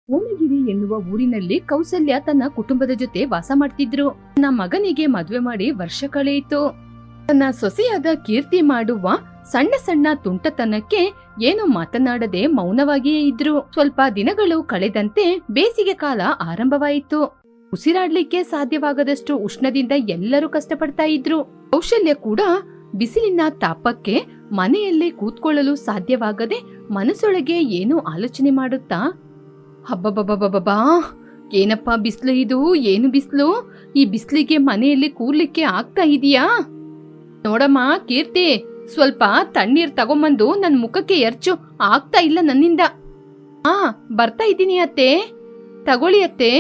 ಓನಗಿರಿ ಎನ್ನುವ ಊರಿನಲ್ಲಿ ಕೌಸಲ್ಯ ತನ್ನ ಕುಟುಂಬದ ಜೊತೆ ವಾಸ ಮಾಡ್ತಿದ್ರು. ತನ್ನ ಮಗನಿಗೆ ಮದ್ವೆ ಮಾಡಿ ವರ್ಷ ಕಳೆಯಿತು. ತನ್ನ ಸೊಸೆಯಾದ ಕೀರ್ತಿ ಮಾಡುವ ಸಣ್ಣ ಸಣ್ಣ ತುಂಟತನಕ್ಕೆ ಏನು ಮಾತನಾಡದೆ ಮೌನವಾಗಿಯೇ ಇದ್ರು. ಸ್ವಲ್ಪ ದಿನಗಳು ಕಳೆದಂತೆ ಬೇಸಿಗೆ ಕಾಲ ಆರಂಭವಾಯಿತು. ಉಸಿರಾಡ್ಲಿಕ್ಕೆ ಸಾಧ್ಯವಾಗದಷ್ಟು ಉಷ್ಣದಿಂದ ಎಲ್ಲರೂ ಕಷ್ಟಪಡ್ತಾ ಇದ್ರು. ಕೌಶಲ್ಯ ಕೂಡ ಬಿಸಿಲಿನ ತಾಪಕ್ಕೆ ಮನೆಯಲ್ಲೇ ಕೂತ್ಕೊಳ್ಳಲು ಸಾಧ್ಯವಾಗದೆ ಮನಸ್ಸೊಳಗೆ ಏನೋ ಆಲೋಚನೆ ಮಾಡುತ್ತಾ, ಹಬ್ಬಬ್ಬಬ್ಬಬ್ಬಾ, ಏನಪ್ಪಾ ಬಿಸ್ಲು ಇದು, ಏನು ಬಿಸ್ಲು, ಈ ಬಿಸ್ಲಿಗೆ ಮನೆಯಲ್ಲಿ ಕೂರ್ಲಿಕ್ಕೆ ಆಗ್ತಾ ಇದೀಯಾ? ನೋಡಮ್ಮ ಕೀರ್ತಿ, ಸ್ವಲ್ಪ ತಣ್ಣೀರ್ ತಗೊಂಬಂದು ನನ್ ಮುಖಕ್ಕೆ ಎರ್ಚು, ಆಗ್ತಾ ಇಲ್ಲ ನನ್ನಿಂದ. ಬರ್ತಾ ಇದ್ದೀನಿ ಅತ್ತೆ, ತಗೊಳ್ಳಿ ಅತ್ತೆ.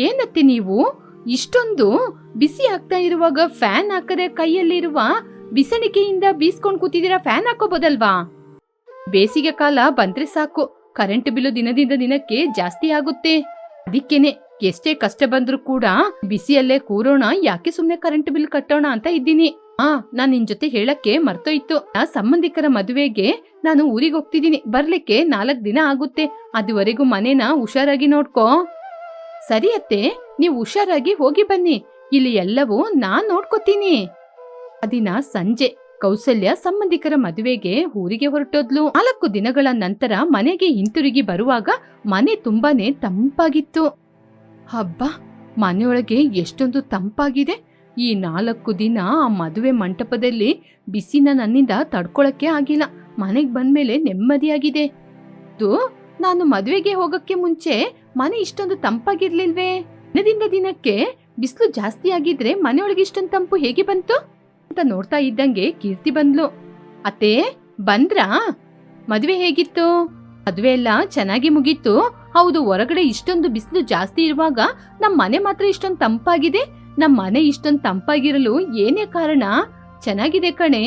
ಏನತ್ತೆ ನೀವು ಇಷ್ಟೊಂದು ಬಿಸಿ ಆಗ್ತಾ ಇರುವಾಗ ಫ್ಯಾನ್ ಹಾಕದೆ ಕೈಯಲ್ಲಿರುವ ಬಿಸಣಿಕೆಯಿಂದ ಬೀಸ್ಕೊಂಡ್ ಕೂತಿದ್ದೀರಾ? ಫ್ಯಾನ್ ಹಾಕೋಬೋದಲ್ವಾ? ಬೇಸಿಗೆ ಕಾಲ ಬಂದ್ರೆ ಸಾಕು, ಕರೆಂಟ್ ಬಿಲ್ಲು ದಿನದಿಂದ ದಿನಕ್ಕೆ ಜಾಸ್ತಿ ಆಗುತ್ತೆ. ಅದಕ್ಕೇನೆ ಎಷ್ಟೇ ಕಷ್ಟ ಬಂದ್ರೂ ಕೂಡ ಬಿಸಿಯಲ್ಲೇ ಕೂರೋಣ, ಯಾಕೆ ಸುಮ್ನೆ ಕರೆಂಟ್ ಬಿಲ್ ಕಟ್ಟೋಣ ಅಂತ ಇದ್ದೀನಿ. ನಾನ್ ನಿನ್ ಜೊತೆ ಹೇಳಕ್ಕೆ ಮರ್ತೋಯ್ತು. ಸಂಬಂಧಿಕರ ಮದುವೆಗೆ ನಾನು ಊರಿಗೆ ಹೋಗ್ತಿದ್ದೀನಿ, ಬರ್ಲಿಕ್ಕೆ 4 ದಿನ ಆಗುತ್ತೆ. ಅದುವರೆಗೂ ಮನೇನ ಹುಷಾರಾಗಿ ನೋಡ್ಕೋ. ಸರಿ ಅತ್ತೆ, ನೀವು ಹುಷಾರಾಗಿ ಹೋಗಿ ಬನ್ನಿ, ಇಲ್ಲಿ ಎಲ್ಲವೂ ನಾನ್ ನೋಡ್ಕೋತೀನಿ. ಅದಿನ ಸಂಜೆ ಕೌಸಲ್ಯ ಸಂಬಂಧಿಕರ ಮದುವೆಗೆ ಊರಿಗೆ ಹೊರಟೋದ್ಲು. 4 ದಿನಗಳ ನಂತರ ಮನೆಗೆ ಹಿಂತಿರುಗಿ ಬರುವಾಗ ಮನೆ ತುಂಬಾನೇ ತಂಪಾಗಿತ್ತು. ಹಬ್ಬ, ಮನೆಯೊಳಗೆ ಎಷ್ಟೊಂದು ತಂಪಾಗಿದೆ. ಈ 4 ದಿನ ಆ ಮದುವೆ ಮಂಟಪದಲ್ಲಿ ಬಿಸಿನ ನನ್ನಿಂದ ತಡ್ಕೊಳಕ್ಕೆ ಆಗಿಲ್ಲ. ಮನೆಗ್ ಬಂದ್ಮೇಲೆ ನೆಮ್ಮದಿಯಾಗಿದೆ. ನಾನು ಮದುವೆಗೆ ಹೋಗಕ್ಕೆ ಮುಂಚೆ ಮನೆ ಇಷ್ಟೊಂದು ತಂಪಾಗಿರ್ಲಿಲ್ವೇ? ದಿನದಿಂದ ದಿನಕ್ಕೆ ಬಿಸಿಲು ಜಾಸ್ತಿ ಆಗಿದ್ರೆ ಮನೆಯೊಳಗೆ ಇಷ್ಟೊಂದು ತಂಪು ಹೇಗೆ ಬಂತು ಅಂತ ನೋಡ್ತಾ ಇದ್ದಂಗೆ ಕೀರ್ತಿ ಬಂದ್ಲು. ಅತ್ತೆ ಬಂದ್ರಾ? ಮದುವೆ ಹೇಗಿತ್ತು? ಮದುವೆ ಎಲ್ಲ ಚೆನ್ನಾಗಿ ಮುಗೀತು. ಹೌದು, ಹೊರಗಡೆ ಇಷ್ಟೊಂದು ಬಿಸಿಲು ಜಾಸ್ತಿ ಇರುವಾಗ ನಮ್ ಮನೆ ಮಾತ್ರ ಇಷ್ಟೊಂದು ತಂಪಾಗಿದೆ. ನಮ್ ಮನೆ ಇಷ್ಟೊಂದು ತಂಪಾಗಿರಲು ಏನೇ ಕಾರಣ? ಚೆನ್ನಾಗಿದೆ ಕಣೆ.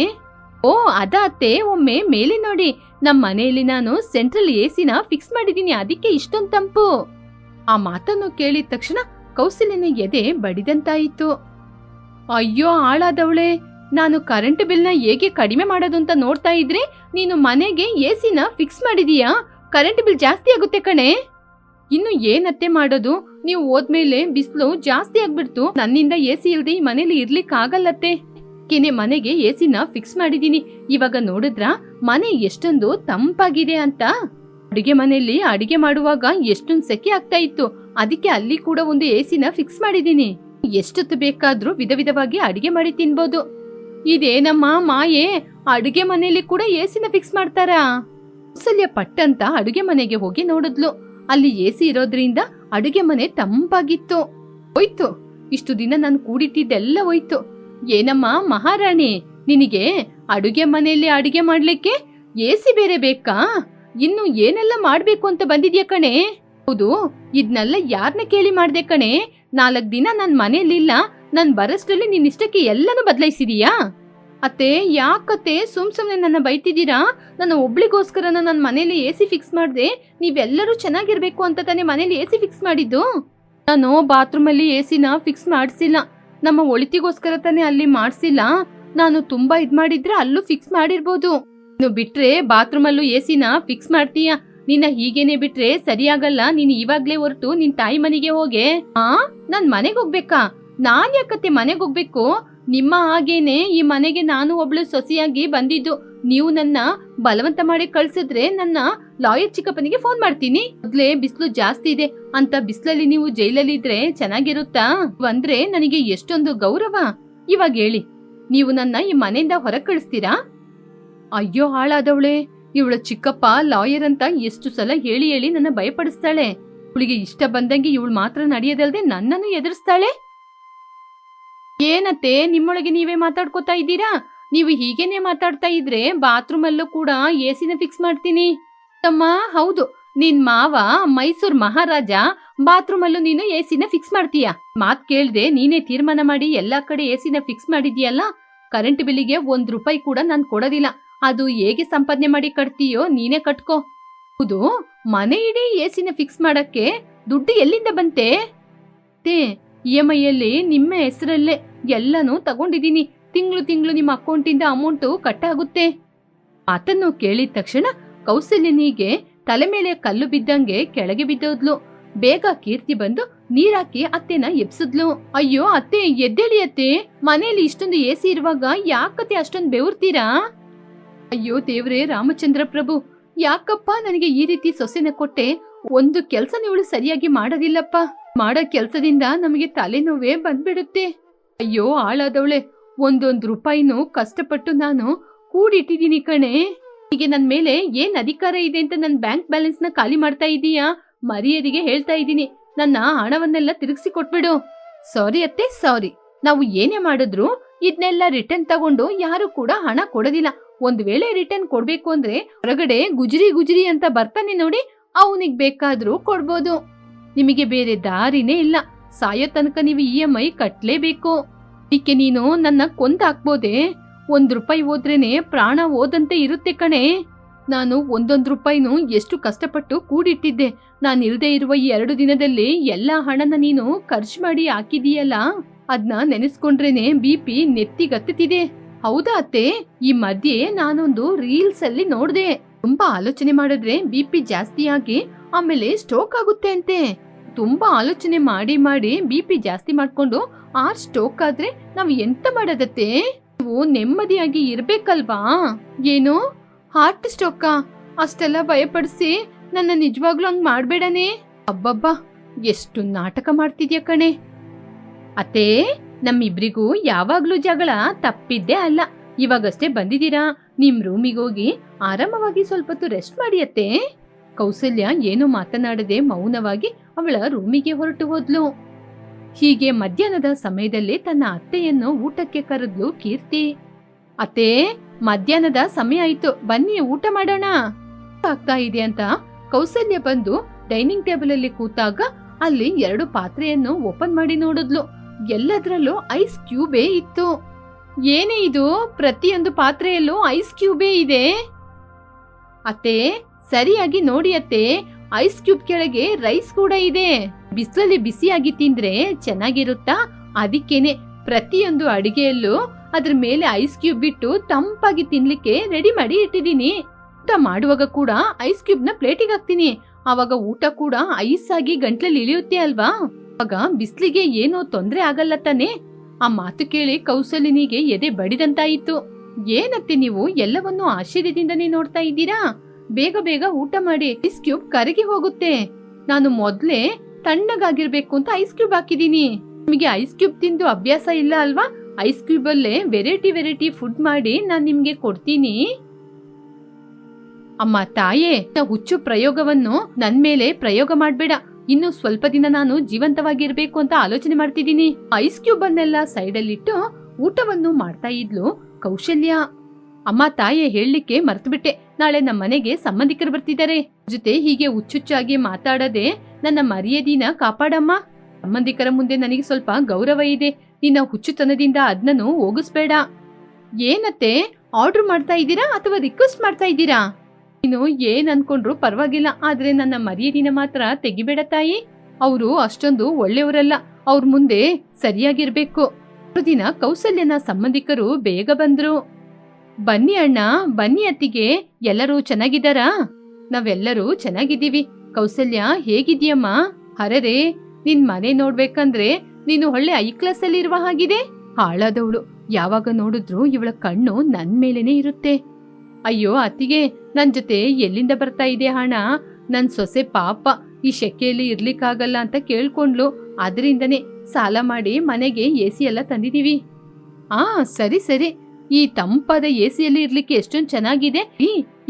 ಓ ಅದ ಅತ್ತೆ, ಒಮ್ಮೆ ಮೇಲೆ ನೋಡಿ, ನಮ್ ಮನೆಯಲ್ಲಿ ನಾನು ಸೆಂಟ್ರಲ್ ಎಸಿನ ಫಿಕ್ಸ್ ಮಾಡಿದೀನಿ, ಅದಕ್ಕೆ ಇಷ್ಟೊಂದು ತಂಪು. ಆ ಮಾತನ್ನು ಕೇಳಿದ ತಕ್ಷಣ ಕೌಸಲ್ಯನ ಎದೆ ಬಡಿದಂತಾಯಿತು. ಅಯ್ಯೋ ಹಾಳಾದವಳೆ, ನಾನು ಕರೆಂಟ್ ಬಿಲ್ನ ಹೇಗೆ ಕಡಿಮೆ ಮಾಡೋದು ಅಂತ ನೋಡ್ತಾ ಇದ್ರೆ ನೀನು ಮನೆಗೆ ಎಸಿನ ಫಿಕ್ಸ್ ಮಾಡಿದೀಯಾ? ಕರೆಂಟ್ ಬಿಲ್ ಜಾಸ್ತಿ ಆಗುತ್ತೆ ಕಣೆ. ಇನ್ನು ಏನತ್ತೆ ಮಾಡೋದು? ನೀವು ಹೋದ್ಮೇಲೆ ಬಿಸಿಲು ಜಾಸ್ತಿ ಆಗ್ಬಿಡ್ತು. ನನ್ನಿಂದ ಎಸಿ ಇಲ್ದೆ ಈ ಮನೇಲಿ ಇರ್ಲಿಕ್ಕೆ ಆಗಲ್ಲತ್ತೆ. ಮನೆಗೆ ಎಸಿನ ಫಿಕ್ಸ್ ಮಾಡಿದೀನಿ. ಇವಾಗ ನೋಡಿದ್ರ ಮನೆ ಎಷ್ಟೊಂದು ತಂಪಾಗಿದೆ ಅಂತ. ಅಡಿಗೆ ಮನೆಯಲ್ಲಿ ಅಡಿಗೆ ಮಾಡುವಾಗ ಎಷ್ಟೊಂದು ಸೆಕೆ ಆಗ್ತಾ ಇತ್ತು, ಅದಕ್ಕೆ ಅಲ್ಲಿ ಕೂಡ ಒಂದು ಎಸಿನ ಫಿಕ್ಸ್ ಮಾಡಿದೀನಿ. ಎಷ್ಟೊತ್ತು ಬೇಕಾದ್ರೂ ವಿಧ ವಿಧವಾಗಿ ಅಡಿಗೆ ಮಾಡಿ ತಿನ್ಬೋದು. ಇದೇನಮ್ಮ ಮಾಯೆ, ಅಡುಗೆ ಮನೆಯಲ್ಲಿ ಕೂಡ ಎಸಿನ ಫಿಕ್ಸ್ ಮಾಡ್ತಾರಾ? ಕೌಸಲ್ಯ ಪಟ್ಟಂತ ಅಡುಗೆ ಮನೆಗೆ ಹೋಗಿ ನೋಡಿದ್ಲು. ಅಲ್ಲಿ ಎಸಿ ಇರೋದ್ರಿಂದ ಅಡುಗೆ ಮನೆ ತಂಪಾಗಿತ್ತು. ಹೋಯ್ತು, ಇಷ್ಟು ದಿನ ನಾನು ಕೂಡಿಟ್ಟಿದ್ದೆಲ್ಲ ಹೋಯ್ತು. ಏನಮ್ಮ ಮಹಾರಾಣಿ, ನಿನಗೆ ಅಡುಗೆ ಮನೆಯಲ್ಲಿ ಅಡುಗೆ ಮಾಡ್ಲಿಕ್ಕೆ ಎಸಿ ಬೇರೆ ಬೇಕಾ? ಇನ್ನು ಏನೆಲ್ಲ ಮಾಡ್ಬೇಕು ಅಂತ ಬಂದಿದ್ಯಾ ಕಣೆ? ಹೌದು, ಇದ್ನೆಲ್ಲ ಯಾರನ್ನ ಕೇಳಿ ಮಾಡ್ದೆ ಕಣೆ? 4 ದಿನ ನನ್ ಮನೆಯಲ್ಲಿಲ್ಲ, ನನ್ ಬರಷ್ಟರಲ್ಲಿ ನಿನ್ ಇಷ್ಟಕ್ಕೆ ಎಲ್ಲನೂ ಬದಲಾಯಿಸಿದೀಯಾ? ಅತ್ತೆ ಯಾಕತ್ತೆ ಸುಮ್ನೆ ನನ್ನ ಬೈತಿದ್ದೀರಾ? ನಾನು ಒಬ್ಳಿಗೋಸ್ಕರ ನನ್ನ ಮನೇಲಿ ಎಸಿ ಫಿಕ್ಸ್ ಮಾಡ್ದೆ. ನೀವೆಲ್ಲರೂ ಚೆನ್ನಾಗಿರ್ಬೇಕು ಅಂತ ತಾನೇ ಮನೇಲಿ ಎಸಿ ಫಿಕ್ಸ್ ಮಾಡಿದ್ದು. ನಾನು ಬಾತ್ರೂಮಲ್ಲಿ ಎಸಿನ ಫಿಕ್ಸ್ ಮಾಡಿಸಿಲ್ಲ, ನಮ್ಮ ಒಳಿತಿಗೋಸ್ಕರ ತಾನೇ ಅಲ್ಲಿ ಮಾಡಿಸಿಲ್ಲ. ನಾನು ತುಂಬಾ ಮಾಡಿದ್ರೆ ಅಲ್ಲೂ ಫಿಕ್ಸ್ ಮಾಡಿರ್ಬೋದು. ನೀನು ಬಿಟ್ರೆ ಬಾತ್ರೂಮಲ್ಲೂ ಎಸಿನ ಫಿಕ್ಸ್ ಮಾಡ್ತೀಯ. ನಿನ್ನ ಹೀಗೇನೆ ಬಿಟ್ರೆ ಸರಿಯಾಗಲ್ಲ. ನೀನು ಇವಾಗ್ಲೇ ಹೊರಟು ನಿನ್ ತಾಯಿ ಮನೆಗೆ ಹೋಗೆ. ನಾನ್ ಮನೆಗೆ ಹೋಗ್ಬೇಕಾ? ನಾನ್ ಯಾಕತ್ತೆ ಮನೆಗೆ ಹೋಗ್ಬೇಕು? ನಿಮ್ಮ ಹಾಗೇನೆ ಈ ಮನೆಗೆ ನಾನು ಒಬ್ಳು ಸೊಸೆಯಾಗಿ ಬಂದಿದ್ದು. ನೀವು ನನ್ನ ಬಲವಂತ ಮಾಡಿ ಕಳ್ಸಿದ್ರೆ ನನ್ನ ಲಾಯರ್ ಚಿಕ್ಕಪ್ಪನಿಗೆ ಫೋನ್ ಮಾಡ್ತೀನಿ. ಮೊದ್ಲೇ ಬಿಸಿಲು ಜಾಸ್ತಿ ಇದೆ ಅಂತ ಬಿಸಿಲಲ್ಲಿ ನೀವು ಜೈಲಲ್ಲಿ ಇದ್ರೆ ಚೆನ್ನಾಗಿರುತ್ತಾ? ಅಂದ್ರೆ ನನಗೆ ಎಷ್ಟೊಂದು ಗೌರವ. ಇವಾಗ ಹೇಳಿ, ನೀವು ನನ್ನ ಈ ಮನೆಯಿಂದ ಹೊರಗೆ ಕಳಿಸ್ತೀರಾ? ಅಯ್ಯೋ ಹಾಳಾದವಳೆ, ಇವಳ ಚಿಕ್ಕಪ್ಪ ಲಾಯರ್ ಅಂತ ಎಷ್ಟು ಸಲ ಹೇಳಿ ಹೇಳಿ ನನ್ನ ಭಯಪಡಿಸ್ತಾಳೆ. ಇವಳಿಗೆ ಇಷ್ಟ ಬಂದಂಗೆ ಇವಳು ಮಾತ್ರ ನಡೆಯೋದಲ್ದೆ ನನ್ನನ್ನು ಎದುರಿಸ್ತಾಳೆ. ಏನತ್ತೆ ನಿಮ್ಮೊಳಗೆ ನೀವೇ ಮಾತಾಡ್ಕೋತಾ ಇದ್ದೀರಾ? ನೀವು ಹೀಗೇನೆ ಮಾತಾಡ್ತಾ ಇದ್ರೆ ಬಾತ್ರೂಮ್ ಅಲ್ಲೂ ಕೂಡ ಎಸಿನ ಫಿಕ್ಸ್ ಮಾಡ್ತೀನಿ. ತಮ್ಮ ಹೌದು, ನಿನ್ ಮಾವ ಮೈಸೂರ್ ಮಹಾರಾಜ, ಬಾತ್ರೂಮ್ ಅಲ್ಲೂ ನೀನು ಎಸಿನ ಫಿಕ್ಸ್ ಮಾಡ್ತೀಯ. ಮಾತ್ ಕೇಳ್ದೆ ನೀನೇ ತೀರ್ಮಾನ ಮಾಡಿ ಎಲ್ಲಾ ಕಡೆ ಎಸಿನ ಫಿಕ್ಸ್ ಮಾಡಿದ್ಯಲ್ಲ. ಕರೆಂಟ್ ಬಿಲ್ಲಿಗೆ ₹1 ಕೂಡ ನಾನ್ ಕೊಡೋದಿಲ್ಲ. ಅದು ಹೇಗೆ ಸಂಪಾದನೆ ಮಾಡಿ ಕಟ್ತೀಯೋ ನೀನೇ ಕಟ್ಕೋ. ಹೌದು, ಮನೆ ಇಡೀ ಎಸಿನ ಫಿಕ್ಸ್ ಮಾಡಕ್ಕೆ ದುಡ್ಡು ಎಲ್ಲಿಂದ ಬಂತೆ? EMI ಅಲ್ಲಿ ನಿಮ್ಮ ಹೆಸರಲ್ಲೇ ಎಲ್ಲನೂ ತಗೊಂಡಿದ್ದೀನಿ. ತಿಂಗಳು ನಿಮ್ಮ ಅಕೌಂಟಿಂದ ಅಮೌಂಟು ಕಟ್ ಆಗುತ್ತೆ. ಮಾತನ್ನು ಕೇಳಿದ ತಕ್ಷಣ ಕೌಸಲ್ಯನಿಗೆ ತಲೆ ಮೇಲೆ ಕಲ್ಲು ಬಿದ್ದಂಗೆ ಕೆಳಗೆ ಬಿದ್ದೋದ್ಲು. ಬೇಗ ಕೀರ್ತಿ ಬಂದು ನೀರಾಕಿ ಅತ್ತೆನ ಎಬ್ಸಿದ್ಲು. ಅಯ್ಯೋ ಅತ್ತೆ, ಎದ್ದೇಳಿ ಅತ್ತೆ, ಮನೇಲಿ ಇಷ್ಟೊಂದು ಎಸಿ ಇರುವಾಗ ಯಾಕತ್ತೆ ಅಷ್ಟೊಂದು ಬೆವರ್ತೀರಾ? ಅಯ್ಯೋ ದೇವ್ರೇ ರಾಮಚಂದ್ರ ಪ್ರಭು, ಯಾಕಪ್ಪ ನನಗೆ ಈ ರೀತಿ ಸೊಸೆನ ಕೊಟ್ಟೆ? ಒಂದು ಕೆಲ್ಸ ಇವಳು ಸರಿಯಾಗಿ ಮಾಡೋದಿಲ್ಲಪ್ಪ. ಮಾಡೋ ಕೆಲ್ಸದಿಂದ ನಮಗೆ ತಲೆನೋವೇ ಬಂದ್ಬಿಡುತ್ತೆ. ಅಯ್ಯೋ ಹಾಳಾದವಳೆ, ಒಂದೊಂದು ರೂಪಾಯಿನೂ ಕಷ್ಟಪಟ್ಟು ನಾನು ಕೂಡಿಟ್ಟಿದ್ದೀನಿ ಕಣೆ. ಹೀಗೆ ನನ್ ಮೇಲೆ ಏನ್ ಅಧಿಕಾರ ಇದೆ ಅಂತ ನನ್ನ ಬ್ಯಾಂಕ್ ಬ್ಯಾಲೆನ್ಸ್ ನ ಖಾಲಿ ಮಾಡ್ತಾ ಇದೀಯಾ? ಮರ್ಯಾದೆಗೆ ಹೇಳ್ತಾ ಇದ್ದೀನಿ, ನನ್ನ ಹಣವನ್ನೆಲ್ಲ ತಿರುಗಿಸಿ ಕೊಟ್ಬಿಡು. ಸಾರಿ ಅತ್ತೆ, ಸಾರಿ. ನಾವು ಏನೇ ಮಾಡಿದ್ರು ಇದನ್ನೆಲ್ಲ ರಿಟರ್ನ್ ತಗೊಂಡು ಯಾರು ಕೂಡ ಹಣ ಕೊಡೋದಿಲ್ಲ. ಒಂದ್ ವೇಳೆ ರಿಟರ್ನ್ ಕೊಡ್ಬೇಕು ಅಂದ್ರೆ ಹೊರಗಡೆ ಗುಜರಿ ಗುಜರಿ ಅಂತ ಬರ್ತಾನೆ ನೋಡಿ, ಅವನಿಗೆ ಬೇಕಾದ್ರೂ ಕೊಡ್ಬೋದು. ನಿಮಗೆ ಬೇರೆ ದಾರಿನೇ ಇಲ್ಲ. ಸಾಯೋ ತನಕ ನೀವು EMI ಕಟ್ಲೇಬೇಕು. ಇದಕ್ಕೆ ನೀನು ನನ್ನ ಕೊಂದು ಹಾಕ್ಬೋದೆ? ₹1 ಹೋದ್ರೇನೆ ಪ್ರಾಣ ಹೋದಂತೆ ಇರುತ್ತೆ ಕಣೆ. ನಾನು ಒಂದೊಂದು ರೂಪಾಯಿನೂ ಎಷ್ಟು ಕಷ್ಟಪಟ್ಟು ಕೂಡಿಟ್ಟಿದ್ದೆ. ನಾನು ಇಲ್ದೇ ಇರುವ ಈ 2 ದಿನದಲ್ಲಿ ಎಲ್ಲಾ ಹಣನ ನೀನು ಖರ್ಚು ಮಾಡಿ ಹಾಕಿದೀಯಲ್ಲ, ಅದ್ನ ನೆನೆಸ್ಕೊಂಡ್ರೇನೆ BP ನೆತ್ತಿಗತ್ತಿದೆ. ಹೌದಾ ಅತ್ತೆ? ಈ ಮಧ್ಯೆ ನಾನೊಂದು ರೀಲ್ಸ್ ಅಲ್ಲಿ ನೋಡ್ದೆ, ತುಂಬಾ ಆಲೋಚನೆ ಮಾಡಿದ್ರೆ BP ಜಾಸ್ತಿ ಆಗಿ ಆಮೇಲೆ ಸ್ಟ್ರೋಕ್ ಆಗುತ್ತೆ ಅಂತೆ. ತುಂಬಾ ಆಲೋಚನೆ ಮಾಡಿ ಮಾಡಿ BP ಜಾಸ್ತಿ ಮಾಡ್ಕೊಂಡು ಸ್ಟ್ರೋಕ್ ಆದ್ರೆ ನಾವ್ ಎಂತ ಮಾಡೋದತ್ತೆ? ನೀವು ನೆಮ್ಮದಿಯಾಗಿ ಇರ್ಬೇಕಲ್ವಾ? ಏನು ಹಾರ್ಟ್ ಸ್ಟ್ರೋಕಾ? ಅಷ್ಟೆಲ್ಲ ಭಯಪಡಿಸಿ ನನ್ನ ನಿಜವಾಗ್ಲೂ ಹಂಗ್ ಮಾಡ್ಬೇಡನೆ. ಅಬ್ಬಬ್ಬಾ, ಎಷ್ಟು ನಾಟಕ ಮಾಡ್ತಿದ್ಯಾ ಕಣೆ. ಅತ್ತೆ, ನಮ್ಮಿಬ್ರಿಗೂ ಯಾವಾಗ್ಲೂ ಜಗಳ ತಪ್ಪಿದ್ದೇ ಅಲ್ಲ. ಇವಾಗಷ್ಟೇ ಬಂದಿದ್ದೀರಾ, ನಿಮ್ ರೂಮಿಗೆ ಹೋಗಿ ಆರಾಮವಾಗಿ ಸ್ವಲ್ಪ ಹೊತ್ತು ರೆಸ್ಟ್ ಮಾಡಿ ಅತ್ತೆ. ಕೌಸಲ್ಯ ಏನು ಮಾತನಾಡದೆ ಮೌನವಾಗಿ ಅವಳ ರೂಮಿಗೆ ಹೊರಟು ಹೋದ್ಲು. ಹೀಗೆ ಮಧ್ಯಾಹ್ನದ ಸಮಯದಲ್ಲಿ ತನ್ನ ಅತ್ತೆಯನ್ನು ಊಟಕ್ಕೆ ಕರೆದ್ಲು ಕೀರ್ತಿ. ಅತ್ತೆ, ಮಧ್ಯಾಹ್ನದ ಸಮಯ ಆಯ್ತು, ಬನ್ನಿ ಊಟ ಮಾಡೋಣ. ಆಗ್ತಾ ಇದೆ ಅಂತ ಕೌಸಲ್ಯ ಬಂದು ಡೈನಿಂಗ್ ಟೇಬಲ್ ಅಲ್ಲಿ ಕೂತಾಗ ಅಲ್ಲಿ 2 ಪಾತ್ರೆಯನ್ನು ಓಪನ್ ಮಾಡಿ ನೋಡಿದ್ಲು. ಎಲ್ಲದರಲ್ಲೂ ಐಸ್ ಕ್ಯೂಬೇ ಇತ್ತು. ಏನೇ ಇದು, ಪ್ರತಿಯೊಂದು ಪಾತ್ರೆಯಲ್ಲೂ ಐಸ್ ಕ್ಯೂಬೇ ಇದೆ. ಅತ್ತೆ, ಸರಿಯಾಗಿ ನೋಡಿ ಅತ್ತೆ, ಐಸ್ ಕ್ಯೂಬ್ ಕೆಳಗೆ ರೈಸ್ ಕೂಡ ಇದೆ. ಬಿಸಿಲಲ್ಲಿ ಬಿಸಿಯಾಗಿ ತಿಂದ್ರೆ ಚೆನ್ನಾಗಿರುತ್ತಾ? ಅದಕ್ಕೇನೆ ಪ್ರತಿಯೊಂದು ಅಡಿಗೆಯಲ್ಲೂ ಅದ್ರ ಮೇಲೆ ಐಸ್ ಕ್ಯೂಬ್ ಬಿಟ್ಟು ತಂಪಾಗಿ ತಿನ್ಲಿಕ್ಕೆ ರೆಡಿ ಮಾಡಿ ಇಟ್ಟಿದ್ದೀನಿ. ಊಟ ಮಾಡುವಾಗ ಕೂಡ ಐಸ್ ಕ್ಯೂಬ್ ನ ಪ್ಲೇಟಿಗೆ ಹಾಕ್ತೀನಿ. ಅವಾಗ ಊಟ ಕೂಡ ಐಸ್ ಆಗಿ ಗಂಟ್ಲಲ್ಲಿ ಇಳಿಯುತ್ತೆ ಅಲ್ವಾ? ಆಗ ಬಿಸ್ಲಿಗೆ ಏನೋ ತೊಂದ್ರೆ ಆಗಲ್ಲ ತಾನೆ. ಆ ಮಾತು ಕೇಳಿ ಕೌಸಲ್ಯನಿಗೆ ಎದೆ ಬಡಿದಂತಾಯಿತು. ಏನತ್ತೆ ನೀವು ಎಲ್ಲವನ್ನೂ ಆಶ್ಚರ್ಯದಿಂದನೇ ನೋಡ್ತಾ ಇದ್ದೀರಾ? ಬೇಗ ಬೇಗ ಊಟ ಮಾಡಿ, ಐಸ್ ಕ್ಯೂಬ್ ಕರಗಿ ಹೋಗುತ್ತೆ. ನಾನು ಮೊದ್ಲೇ ತಣ್ಣಗಾಗಿರ್ಬೇಕು ಅಂತ ಐಸ್ ಕ್ಯೂಬ್ ಹಾಕಿದೀನಿ. ನಿಮಗೆ ಐಸ್ ಕ್ಯೂಬ್ ತಿಂದು ಅಭ್ಯಾಸ ಇಲ್ಲ ಅಲ್ವಾ? ಐಸ್ ಕ್ಯೂಬ್ ಅಲ್ಲೇ ವೆರೈಟಿ ಫುಡ್ ಮಾಡಿ ನಾನ್ ನಿಮ್ಗೆ ಕೊಡ್ತೀನಿ. ಅಮ್ಮ ತಾಯೇ, ಹುಚ್ಚು ಪ್ರಯೋಗವನ್ನು ನನ್ ಮೇಲೆ ಪ್ರಯೋಗ ಮಾಡ್ಬೇಡ. ಇನ್ನು ಸ್ವಲ್ಪ ದಿನ ನಾನು ಜೀವಂತವಾಗಿರ್ಬೇಕು ಅಂತ ಆಲೋಚನೆ ಮಾಡ್ತಿದ್ದೀನಿ. ಐಸ್ ಕ್ಯೂಬ್ ಅನ್ನೆಲ್ಲ ಸೈಡಲ್ಲಿಟ್ಟು ಊಟವನ್ನು ಮಾಡ್ತಾ ಇದ್ಲು ಕೌಶಲ್ಯ. ಅಮ್ಮ ತಾಯೇ, ಹೇಳಲಿಕ್ಕೆ ಮರ್ತ್ಬಿಟ್ಟೆ, ನಾಳೆ ನಮ್ಮ ಮನೆಗೆ ಸಂಬಂಧಿಕರು ಬರ್ತಿದ್ದಾರೆ. ಜೊತೆ ಹೀಗೆ ಹುಚ್ಚುಚ್ಚಾಗಿ ಮಾತಾಡದೆ ನನ್ನ ಮರ್ಯಾದಿನ ಕಾಪಾಡಮ್ಮ. ಸಂಬಂಧಿಕರ ಮುಂದೆ ನನಗೆ ಸ್ವಲ್ಪ ಗೌರವ ಇದೆ. ನಿನ್ನ ಹುಚ್ಚುತನದಿಂದ ಅದನ್ನೂ ಹೋಗಿಸ್ಬೇಡ. ಏನತ್ತೆ, ಆರ್ಡರ್ ಮಾಡ್ತಾ ಇದ್ದೀರಾ ಅಥವಾ ರಿಕ್ವೆಸ್ಟ್ ಮಾಡ್ತಾ ಇದ್ದೀರಾ? ನೀನು ಏನ್ ಅನ್ಕೊಂಡ್ರು ಪರವಾಗಿಲ್ಲ, ಆದ್ರೆ ನನ್ನ ಮರ್ಯಾದಿನ ಮಾತ್ರ ತೆಗಿಬೇಡ ತಾಯಿ. ಅವರು ಅಷ್ಟೊಂದು ಒಳ್ಳೆಯವರಲ್ಲ, ಅವ್ರ ಮುಂದೆ ಸರಿಯಾಗಿರ್ಬೇಕು. ದಿನ ಕೌಸಲ್ಯನ ಸಂಬಂಧಿಕರು ಬೇಗ ಬಂದ್ರು. ಬನ್ನಿ ಅಣ್ಣ, ಬನ್ನಿ ಅತ್ತಿಗೆ, ಎಲ್ಲರೂ ಚೆನ್ನಾಗಿದ್ದಾರಾ? ನಾವೆಲ್ಲರೂ ಚೆನ್ನಾಗಿದ್ದೀವಿ. ಕೌಸಲ್ಯ, ಹೇಗಿದ್ಯಮ್ಮ? ಹರರೇ, ನಿನ್ ಮನೆ ನೋಡ್ಬೇಕಂದ್ರೆ ನೀನು ಒಳ್ಳೆ ಐ ಕ್ಲಾಸ್ ಅಲ್ಲಿ ಇರುವ ಹಾಗಿದೆ. ಹಾಳಾದವಳು, ಯಾವಾಗ ನೋಡಿದ್ರು ಇವಳ ಕಣ್ಣು ನನ್ ಮೇಲೇನೆ ಇರುತ್ತೆ. ಅಯ್ಯೋ ಅತ್ತಿಗೆ, ನನ್ ಜೊತೆ ಎಲ್ಲಿಂದ ಬರ್ತಾ ಇದೆ ಹಣ? ನನ್ ಸೊಸೆ ಪಾಪ ಈ ಶೆಕೆಯಲ್ಲಿ ಇರ್ಲಿಕ್ಕಾಗಲ್ಲ ಅಂತ ಕೇಳ್ಕೊಂಡ್ಲು. ಅದರಿಂದನೇ ಸಾಲ ಮಾಡಿ ಮನೆಗೆ AC ಎಲ್ಲ ತಂದಿದೀವಿ. ಸರಿ ಸರಿ, ಈ ತಂಪಾದ ACಯಲ್ಲಿ ಇರ್ಲಿಕ್ಕೆ ಎಷ್ಟೊಂದು ಚೆನ್ನಾಗಿದೆ.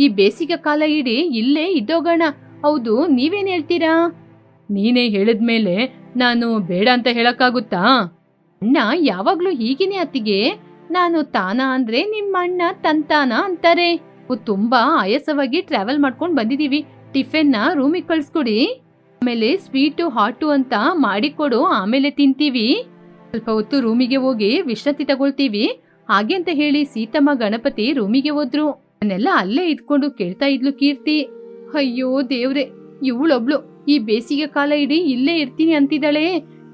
ಈ ಬೇಸಿಗೆ ಕಾಲ ಇಡೀ ಇಲ್ಲೇ ಇದ್ದೋಗೋಣ. ಹೌದು, ನೀವೇನ್ ಹೇಳ್ತೀರಾ? ನೀನೇ ಹೇಳಿದ್ಮೇಲೆ ನಾನು ಬೇಡ ಅಂತ ಹೇಳಕ್ಕಾಗುತ್ತಾ? ಅಣ್ಣ ಯಾವಾಗ್ಲೂ ಹೀಗೇನೆ ಅತ್ತಿಗೆ. ನಾನು ತಾನ ಅಂದ್ರೆ ನಿಮ್ಮ ಅಣ್ಣ ತಂತಾನ ಅಂತಾರೆ. ತುಂಬಾ ಆಯಾಸವಾಗಿ ಟ್ರಾವೆಲ್ ಮಾಡ್ಕೊಂಡ್ ಬಂದಿದೀವಿ. ಟಿಫಿನ್ ನ ರೂಮಿಗೆ ಕಳ್ಸ್ಕೊಡಿ. ಆಮೇಲೆ ಸ್ವೀಟು ಹಾಟು ಅಂತ ಮಾಡಿಕೊಡು, ಆಮೇಲೆ ತಿಂತೀವಿ. ಸ್ವಲ್ಪ ಹೊತ್ತು ರೂಮಿಗೆ ಹೋಗಿ ವಿಶ್ರಾಂತಿ ತಗೊಳ್ತೀವಿ. ಹಾಗೆ ಅಂತ ಹೇಳಿ ಸೀತಮ್ಮ ಗಣಪತಿ ರೂಮಿಗೆ ಹೋದ್ರು. ನನ್ನೆಲ್ಲ ಅಲ್ಲೇ ಇದ್ಕೊಂಡು ಕೇಳ್ತಾ ಇದ್ಲು ಕೀರ್ತಿ. ಅಯ್ಯೋ ದೇವ್ರೆ, ಇವಳೊಬ್ಳು ಈ ಬೇಸಿಗೆ ಕಾಲ ಇಡೀ ಇಲ್ಲೇ ಇರ್ತೀನಿ ಅಂತಿದ್ದಾಳೆ.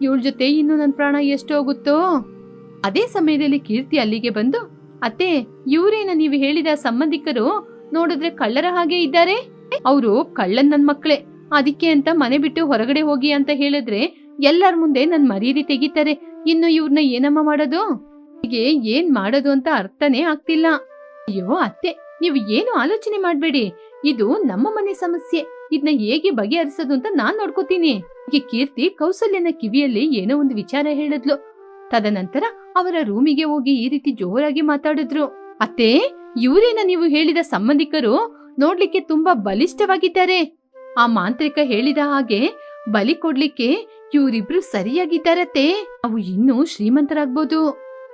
ಇವಳ ಜೊತೆ ಇನ್ನು ನನ್ ಪ್ರಾಣ ಎಷ್ಟು ಹೋಗುತ್ತೋ. ಅದೇ ಸಮಯದಲ್ಲಿ ಕೀರ್ತಿ ಅಲ್ಲಿಗೆ ಬಂದು, ಅತ್ತೆ, ಇವರೇನ ನೀವು ಹೇಳಿದ ಸಂಬಂಧಿಕರು? ನೋಡಿದ್ರೆ ಕಳ್ಳರ ಹಾಗೆ ಇದ್ದಾರೆ. ಅವರು ಕಳ್ಳನ್ ನನ್ ಮಕ್ಳೇ, ಅದಕ್ಕೆ ಅಂತ ಮನೆ ಬಿಟ್ಟು ಹೊರಗಡೆ ಹೋಗಿ ಅಂತ ಹೇಳಿದ್ರೆ ಎಲ್ಲರ ಮುಂದೆ ನನ್ ಮರ್ಯಾದೆ ತೆಗಿತಾರೆ. ಇನ್ನು ಇವ್ರನ್ನ ಏನಮ್ಮ ಮಾಡೋದು? ಹೀಗೆ ಏನ್ ಮಾಡೋದು ಅಂತ ಅರ್ಥನೇ ಆಗ್ತಿಲ್ಲ. ಅಯ್ಯೋ ಅತ್ತೆ, ನೀವು ಏನು ಆಲೋಚನೆ ಮಾಡ್ಬೇಡಿ, ಇದು ನಮ್ಮ ಮನೆ ಸಮಸ್ಯೆ, ಇದನ್ನ ಹೇಗೆ ಬಗೆಹರಿಸೋದು ಅಂತ ನಾನ್ ನೋಡ್ಕೋತೀನಿ. ಹೀಗೆ ಕೀರ್ತಿ ಕೌಸಲ್ಯನ ಕಿವಿಯಲ್ಲಿ ಏನೋ ಒಂದು ವಿಚಾರ ಹೇಳಿದ್ಲು. ತದನಂತರ ಅವರ ರೂಮಿಗೆ ಹೋಗಿ ಈ ರೀತಿ ಜೋರಾಗಿ ಮಾತಾಡಿದ್ರು. ಅತ್ತೆ, ಇವರೇನ ನೀವು ಹೇಳಿದ ಸಂಬಂಧಿಕರು? ನೋಡ್ಲಿಕ್ಕೆ ತುಂಬಾ ಬಲಿಷ್ಠವಾಗಿದ್ದಾರೆ. ಆ ಮಾಂತ್ರಿಕ ಹೇಳಿದ ಹಾಗೆ ಬಲಿ ಕೊಡ್ಲಿಕ್ಕೆ ಇವರಿಬ್ರು ಸರಿಯಾಗಿದ್ದಾರತ್ತೆ. ನಾವು ಇನ್ನೂ ಶ್ರೀಮಂತರಾಗ್ಬೋದು.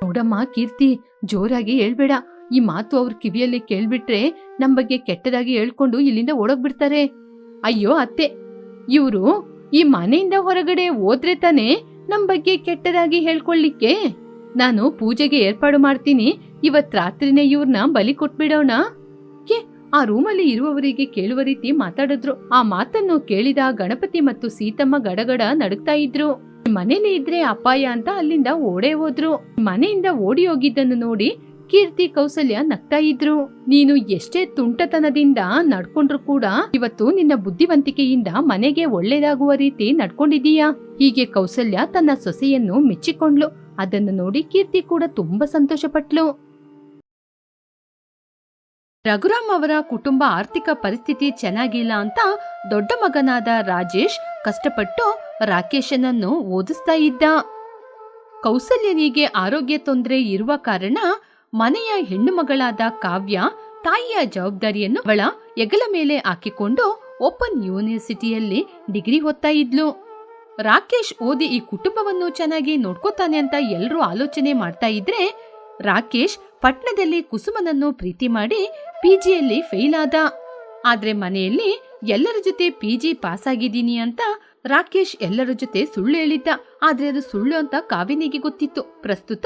ನೋಡಮ್ಮ ಕೀರ್ತಿ, ಜೋರಾಗಿ ಹೇಳ್ಬೇಡ. ಈ ಮಾತು ಅವ್ರ ಕಿವಿಯಲ್ಲಿ ಕೇಳ್ಬಿಟ್ರೆ ನಮ್ ಬಗ್ಗೆ ಕೆಟ್ಟದಾಗಿ ಹೇಳ್ಕೊಂಡು ಇಲ್ಲಿಂದ ಓಡೋಗ್ಬಿಡ್ತಾರೆ. ಅಯ್ಯೋ ಅತ್ತೆ, ಇವ್ರು ಈ ಮನೆಯಿಂದ ಹೊರಗಡೆ ಹೋದ್ರೆ ತಾನೇ ನಮ್ ಬಗ್ಗೆ ಕೆಟ್ಟದಾಗಿ ಹೇಳ್ಕೊಳ್ಳಿಕ್ಕೆ. ನಾನು ಪೂಜೆಗೆ ಏರ್ಪಾಡು ಮಾಡ್ತೀನಿ, ಇವತ್ ರಾತ್ರಿನೇ ಇವ್ರನ್ನ ಬಲಿ ಕೊಟ್ಬಿಡೋಣ. ಆ ರೂಮಲ್ಲಿ ಇರುವವರಿಗೆ ಕೇಳುವ ರೀತಿ ಮಾತಾಡಿದ್ರು. ಆ ಮಾತನ್ನು ಕೇಳಿದ ಗಣಪತಿ ಮತ್ತು ಸೀತಮ್ಮ ಗಡಗಡ ನಡುಗ್ತಾ ಇದ್ರು. ಮನೇಲಿ ಇದ್ರೆ ಅಪಾಯ ಅಂತ ಅಲ್ಲಿಂದ ಓಡೇ ಹೋದ್ರು. ಮನೆಯಿಂದ ಓಡಿ ಹೋಗಿದ್ದನ್ನು ನೋಡಿ ಕೀರ್ತಿ ಕೌಸಲ್ಯ ನಗ್ತಾ ಇದ್ರು. ನೀನು ಎಷ್ಟೇ ತುಂಟತನದಿಂದ ನಡ್ಕೊಂಡ್ರು ಕೂಡ ಇವತ್ತು ನಿನ್ನ ಬುದ್ಧಿವಂತಿಕೆಯಿಂದ ಮನೆಗೆ ಒಳ್ಳೇದಾಗುವ ರೀತಿ ನಡ್ಕೊಂಡಿದೀಯಾ. ಹೀಗೆ ಕೌಸಲ್ಯ ತನ್ನ ಸೊಸೆಯನ್ನು ಮೆಚ್ಚಿಕೊಂಡ್ಲು. ಅದನ್ನು ನೋಡಿ ಕೀರ್ತಿ ಕೂಡ ತುಂಬಾ ಸಂತೋಷ ಪಟ್ಲು. ರಘುರಾಮ್ ಅವರ ಕುಟುಂಬ ಆರ್ಥಿಕ ಪರಿಸ್ಥಿತಿ ಚೆನ್ನಾಗಿಲ್ಲ ಅಂತ ದೊಡ್ಡ ಮಗನಾದ ರಾಜೇಶ್ ಕಷ್ಟಪಟ್ಟು ರಾಕೇಶನನ್ನು ಓದಿಸ್ತಾ ಇದ್ದ. ಕೌಸಲ್ಯನಿಗೆ ಆರೋಗ್ಯ ತೊಂದರೆ ಇರುವ ಕಾರಣ ಮನೆಯ ಹೆಣ್ಣು ಮಗಳಾದ ಕಾವ್ಯ ತಾಯಿಯ ಜವಾಬ್ದಾರಿಯನ್ನು ಅವಳ ಹೆಗಲ ಮೇಲೆ ಹಾಕಿಕೊಂಡು ಓಪನ್ ಯೂನಿವರ್ಸಿಟಿಯಲ್ಲಿ ಡಿಗ್ರಿ ಓದ್ತಾ ಇದ್ಲು. ರಾಕೇಶ್ ಓದಿ ಈ ಕುಟುಂಬವನ್ನು ಚೆನ್ನಾಗಿ ನೋಡ್ಕೋತಾನೆ ಅಂತ ಎಲ್ಲರೂ ಆಲೋಚನೆ ಮಾಡ್ತಾ ಇದ್ರೆ, ರಾಕೇಶ್ ಪಟ್ನದಲ್ಲಿ ಕುಸುಮನನ್ನು ಪ್ರೀತಿ ಮಾಡಿ ಪಿಜಿಯಲ್ಲಿ ಫೇಲ್ ಆದ. ಆದ್ರೆ ಮನೆಯಲ್ಲಿ ಎಲ್ಲರ ಜೊತೆ ಪಿಜಿ ಪಾಸ್ ಆಗಿದ್ದೀನಿ ಅಂತ ರಾಕೇಶ್ ಎಲ್ಲರ ಜೊತೆ ಸುಳ್ಳು ಹೇಳಿದ್ದ. ಆದ್ರೆ ಅದು ಸುಳ್ಳು ಅಂತ ಕಾವ್ಯನಿಗೆ ಗೊತ್ತಿತ್ತು. ಪ್ರಸ್ತುತ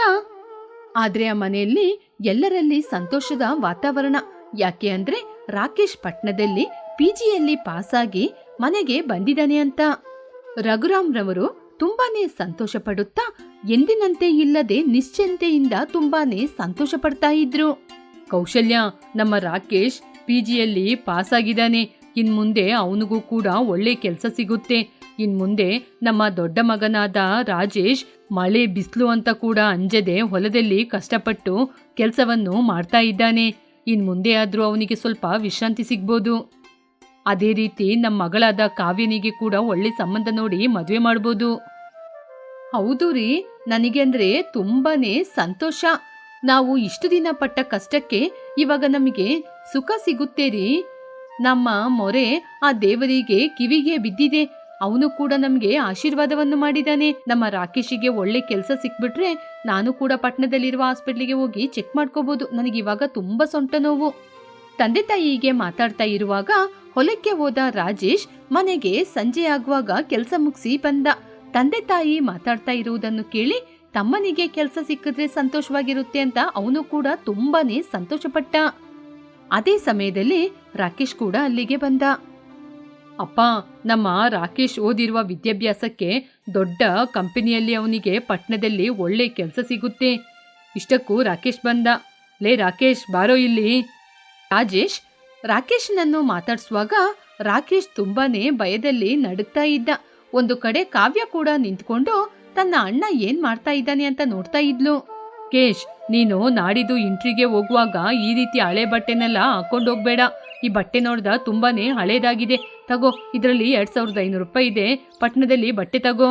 ಆದ್ರೆ ಆ ಮನೆಯಲ್ಲಿ ಎಲ್ಲರಲ್ಲಿ ಸಂತೋಷದ ವಾತಾವರಣ. ಯಾಕೆ ಅಂದ್ರೆ ರಾಕೇಶ್ ಪಟ್ನದಲ್ಲಿ ಪಿಜಿಯಲ್ಲಿ ಪಾಸ್ ಆಗಿ ಮನೆಗೆ ಬಂದಿದ್ದಾನೆ ಅಂತ. ರಘುರಾಮ್ ರವರು ತುಂಬಾನೇ ಸಂತೋಷ ಪಡುತ್ತಾ ಎಂದಿನಂತೆ ಇಲ್ಲದೆ ನಿಶ್ಚಿಂತೆಯಿಂದ ತುಂಬಾನೇ ಸಂತೋಷ ಪಡ್ತಾ ಇದ್ರು. ಕೌಶಲ್ಯ, ನಮ್ಮ ರಾಕೇಶ್ ಪಿಜಿಯಲ್ಲಿ ಪಾಸ್ ಆಗಿದ್ದಾನೆ. ಇನ್ ಮುಂದೆ ಅವನಿಗೂ ಕೂಡ ಒಳ್ಳೆ ಕೆಲಸ ಸಿಗುತ್ತೆ. ಇನ್ ಮುಂದೆ ನಮ್ಮ ದೊಡ್ಡ ಮಗನಾದ ರಾಜೇಶ್ ಮಳೆ ಬಿಸಿಲು ಅಂತ ಕೂಡ ಅಂಜದೆ ಹೊಲದಲ್ಲಿ ಕಷ್ಟಪಟ್ಟು ಕೆಲಸವನ್ನು ಮಾಡ್ತಾ ಇದ್ದಾನೆ. ಇನ್ ಮುಂದೆ ಆದ್ರೂ ಅವನಿಗೆ ಸ್ವಲ್ಪ ವಿಶ್ರಾಂತಿ ಸಿಗ್ಬೋದು. ಅದೇ ರೀತಿ ನಮ್ಮ ಮಗಳಾದ ಕಾವ್ಯನಿಗೆ ಕೂಡ ಒಳ್ಳೆ ಸಂಬಂಧ ನೋಡಿ ಮದುವೆ ಮಾಡ್ಬೋದು. ಹೌದು ರೀ, ನನಗೆ ಅಂದ್ರೆ ತುಂಬಾನೇ ಸಂತೋಷ. ನಾವು ಇಷ್ಟು ದಿನ ಪಟ್ಟ ಕಷ್ಟಕ್ಕೆ ಇವಾಗ ನಮಗೆ ಸುಖ ಸಿಗುತ್ತೆ ರೀ. ನಮ್ಮ ಮೊರೆ ಆ ದೇವರಿಗೆ ಕಿವಿಗೆ ಬಿದ್ದಿದೆ. ಅವನು ಕೂಡ ನಮ್ಗೆ ಆಶೀರ್ವಾದವನ್ನು ಮಾಡಿದಾನೆ. ನಮ್ಮ ರಾಕೇಶಿಗೆ ಒಳ್ಳೆ ಕೆಲಸ ಸಿಕ್ಬಿಟ್ರೆ ನಾನು ಕೂಡ ಪಟ್ಟಣದಲ್ಲಿರುವ ಹಾಸ್ಪಿಟ್ಲಿಗೆ ಹೋಗಿ ಚೆಕ್ ಮಾಡ್ಕೋಬಹುದು. ನನಗಿವಾಗ ತುಂಬಾ ಸೊಂಟ ನೋವು. ತಂದೆ ತಾಯಿಗೆ ಮಾತಾಡ್ತಾ ಇರುವಾಗ ಹೊಲಕ್ಕೆ ಹೋದ ರಾಜೇಶ್ ಮನೆಗೆ ಸಂಜೆ ಆಗುವಾಗ ಕೆಲಸ ಮುಗಿಸಿ ಬಂದ. ತಂದೆ ತಾಯಿ ಮಾತಾಡ್ತಾ ಇರುವುದನ್ನು ಕೇಳಿ ತಮ್ಮನಿಗೆ ಕೆಲಸ ಸಿಕ್ಕಿದ್ರೆ ಸಂತೋಷವಾಗಿರುತ್ತೆ ಅಂತ ಅವನು ಕೂಡ ತುಂಬಾನೇ ಸಂತೋಷಪಟ್ಟ. ಅದೇ ಸಮಯದಲ್ಲಿ ರಾಕೇಶ್ ಕೂಡ ಅಲ್ಲಿಗೆ ಬಂದ. ಅಪ್ಪ, ನಮ್ಮ ರಾಕೇಶ್ ಓದಿರುವ ವಿದ್ಯಾಭ್ಯಾಸಕ್ಕೆ ದೊಡ್ಡ ಕಂಪನಿಯಲ್ಲಿ ಅವನಿಗೆ ಪಟ್ಟಣದಲ್ಲಿ ಒಳ್ಳೆ ಕೆಲಸ ಸಿಗುತ್ತೆ. ಇಷ್ಟಕ್ಕೂ ರಾಕೇಶ್ ಬಂದ. ಲೇ ರಾಕೇಶ್, ಬಾರೋ ಇಲ್ಲಿ. ರಾಜೇಶ್ ರಾಕೇಶ್ನನ್ನು ಮಾತಾಡ್ಸುವಾಗ ರಾಕೇಶ್ ತುಂಬಾನೇ ಭಯದಲ್ಲಿ ನಡುಗ್ತಾ ಇದ್ದ. ಒಂದು ಕಡೆ ಕಾವ್ಯ ಕೂಡ ನಿಂತ್ಕೊಂಡು ತನ್ನ ಅಣ್ಣ ಏನ್ ಮಾಡ್ತಾ ಇದ್ದಾನೆ ಅಂತ ನೋಡ್ತಾ ಇದ್ಲು. ಕೇಶ್, ನೀನು ನಾಡಿದ್ದು ಇಂಟ್ರಿಗೆ ಹೋಗುವಾಗ ಈ ರೀತಿ ಹಳೆ ಬಟ್ಟೆನೆಲ್ಲ ಹಾಕೊಂಡೋಗ್ಬೇಡ. ಈ ಬಟ್ಟೆ ನೋಡ್ದ ತುಂಬಾನೇ ಹಳೇದಾಗಿದೆ. ತಗೋ, ಇದರಲ್ಲಿ 2500 ರೂಪಾಯಿ ಇದೆ, ಪಟ್ಟಣದಲ್ಲಿ ಬಟ್ಟೆ ತಗೋ.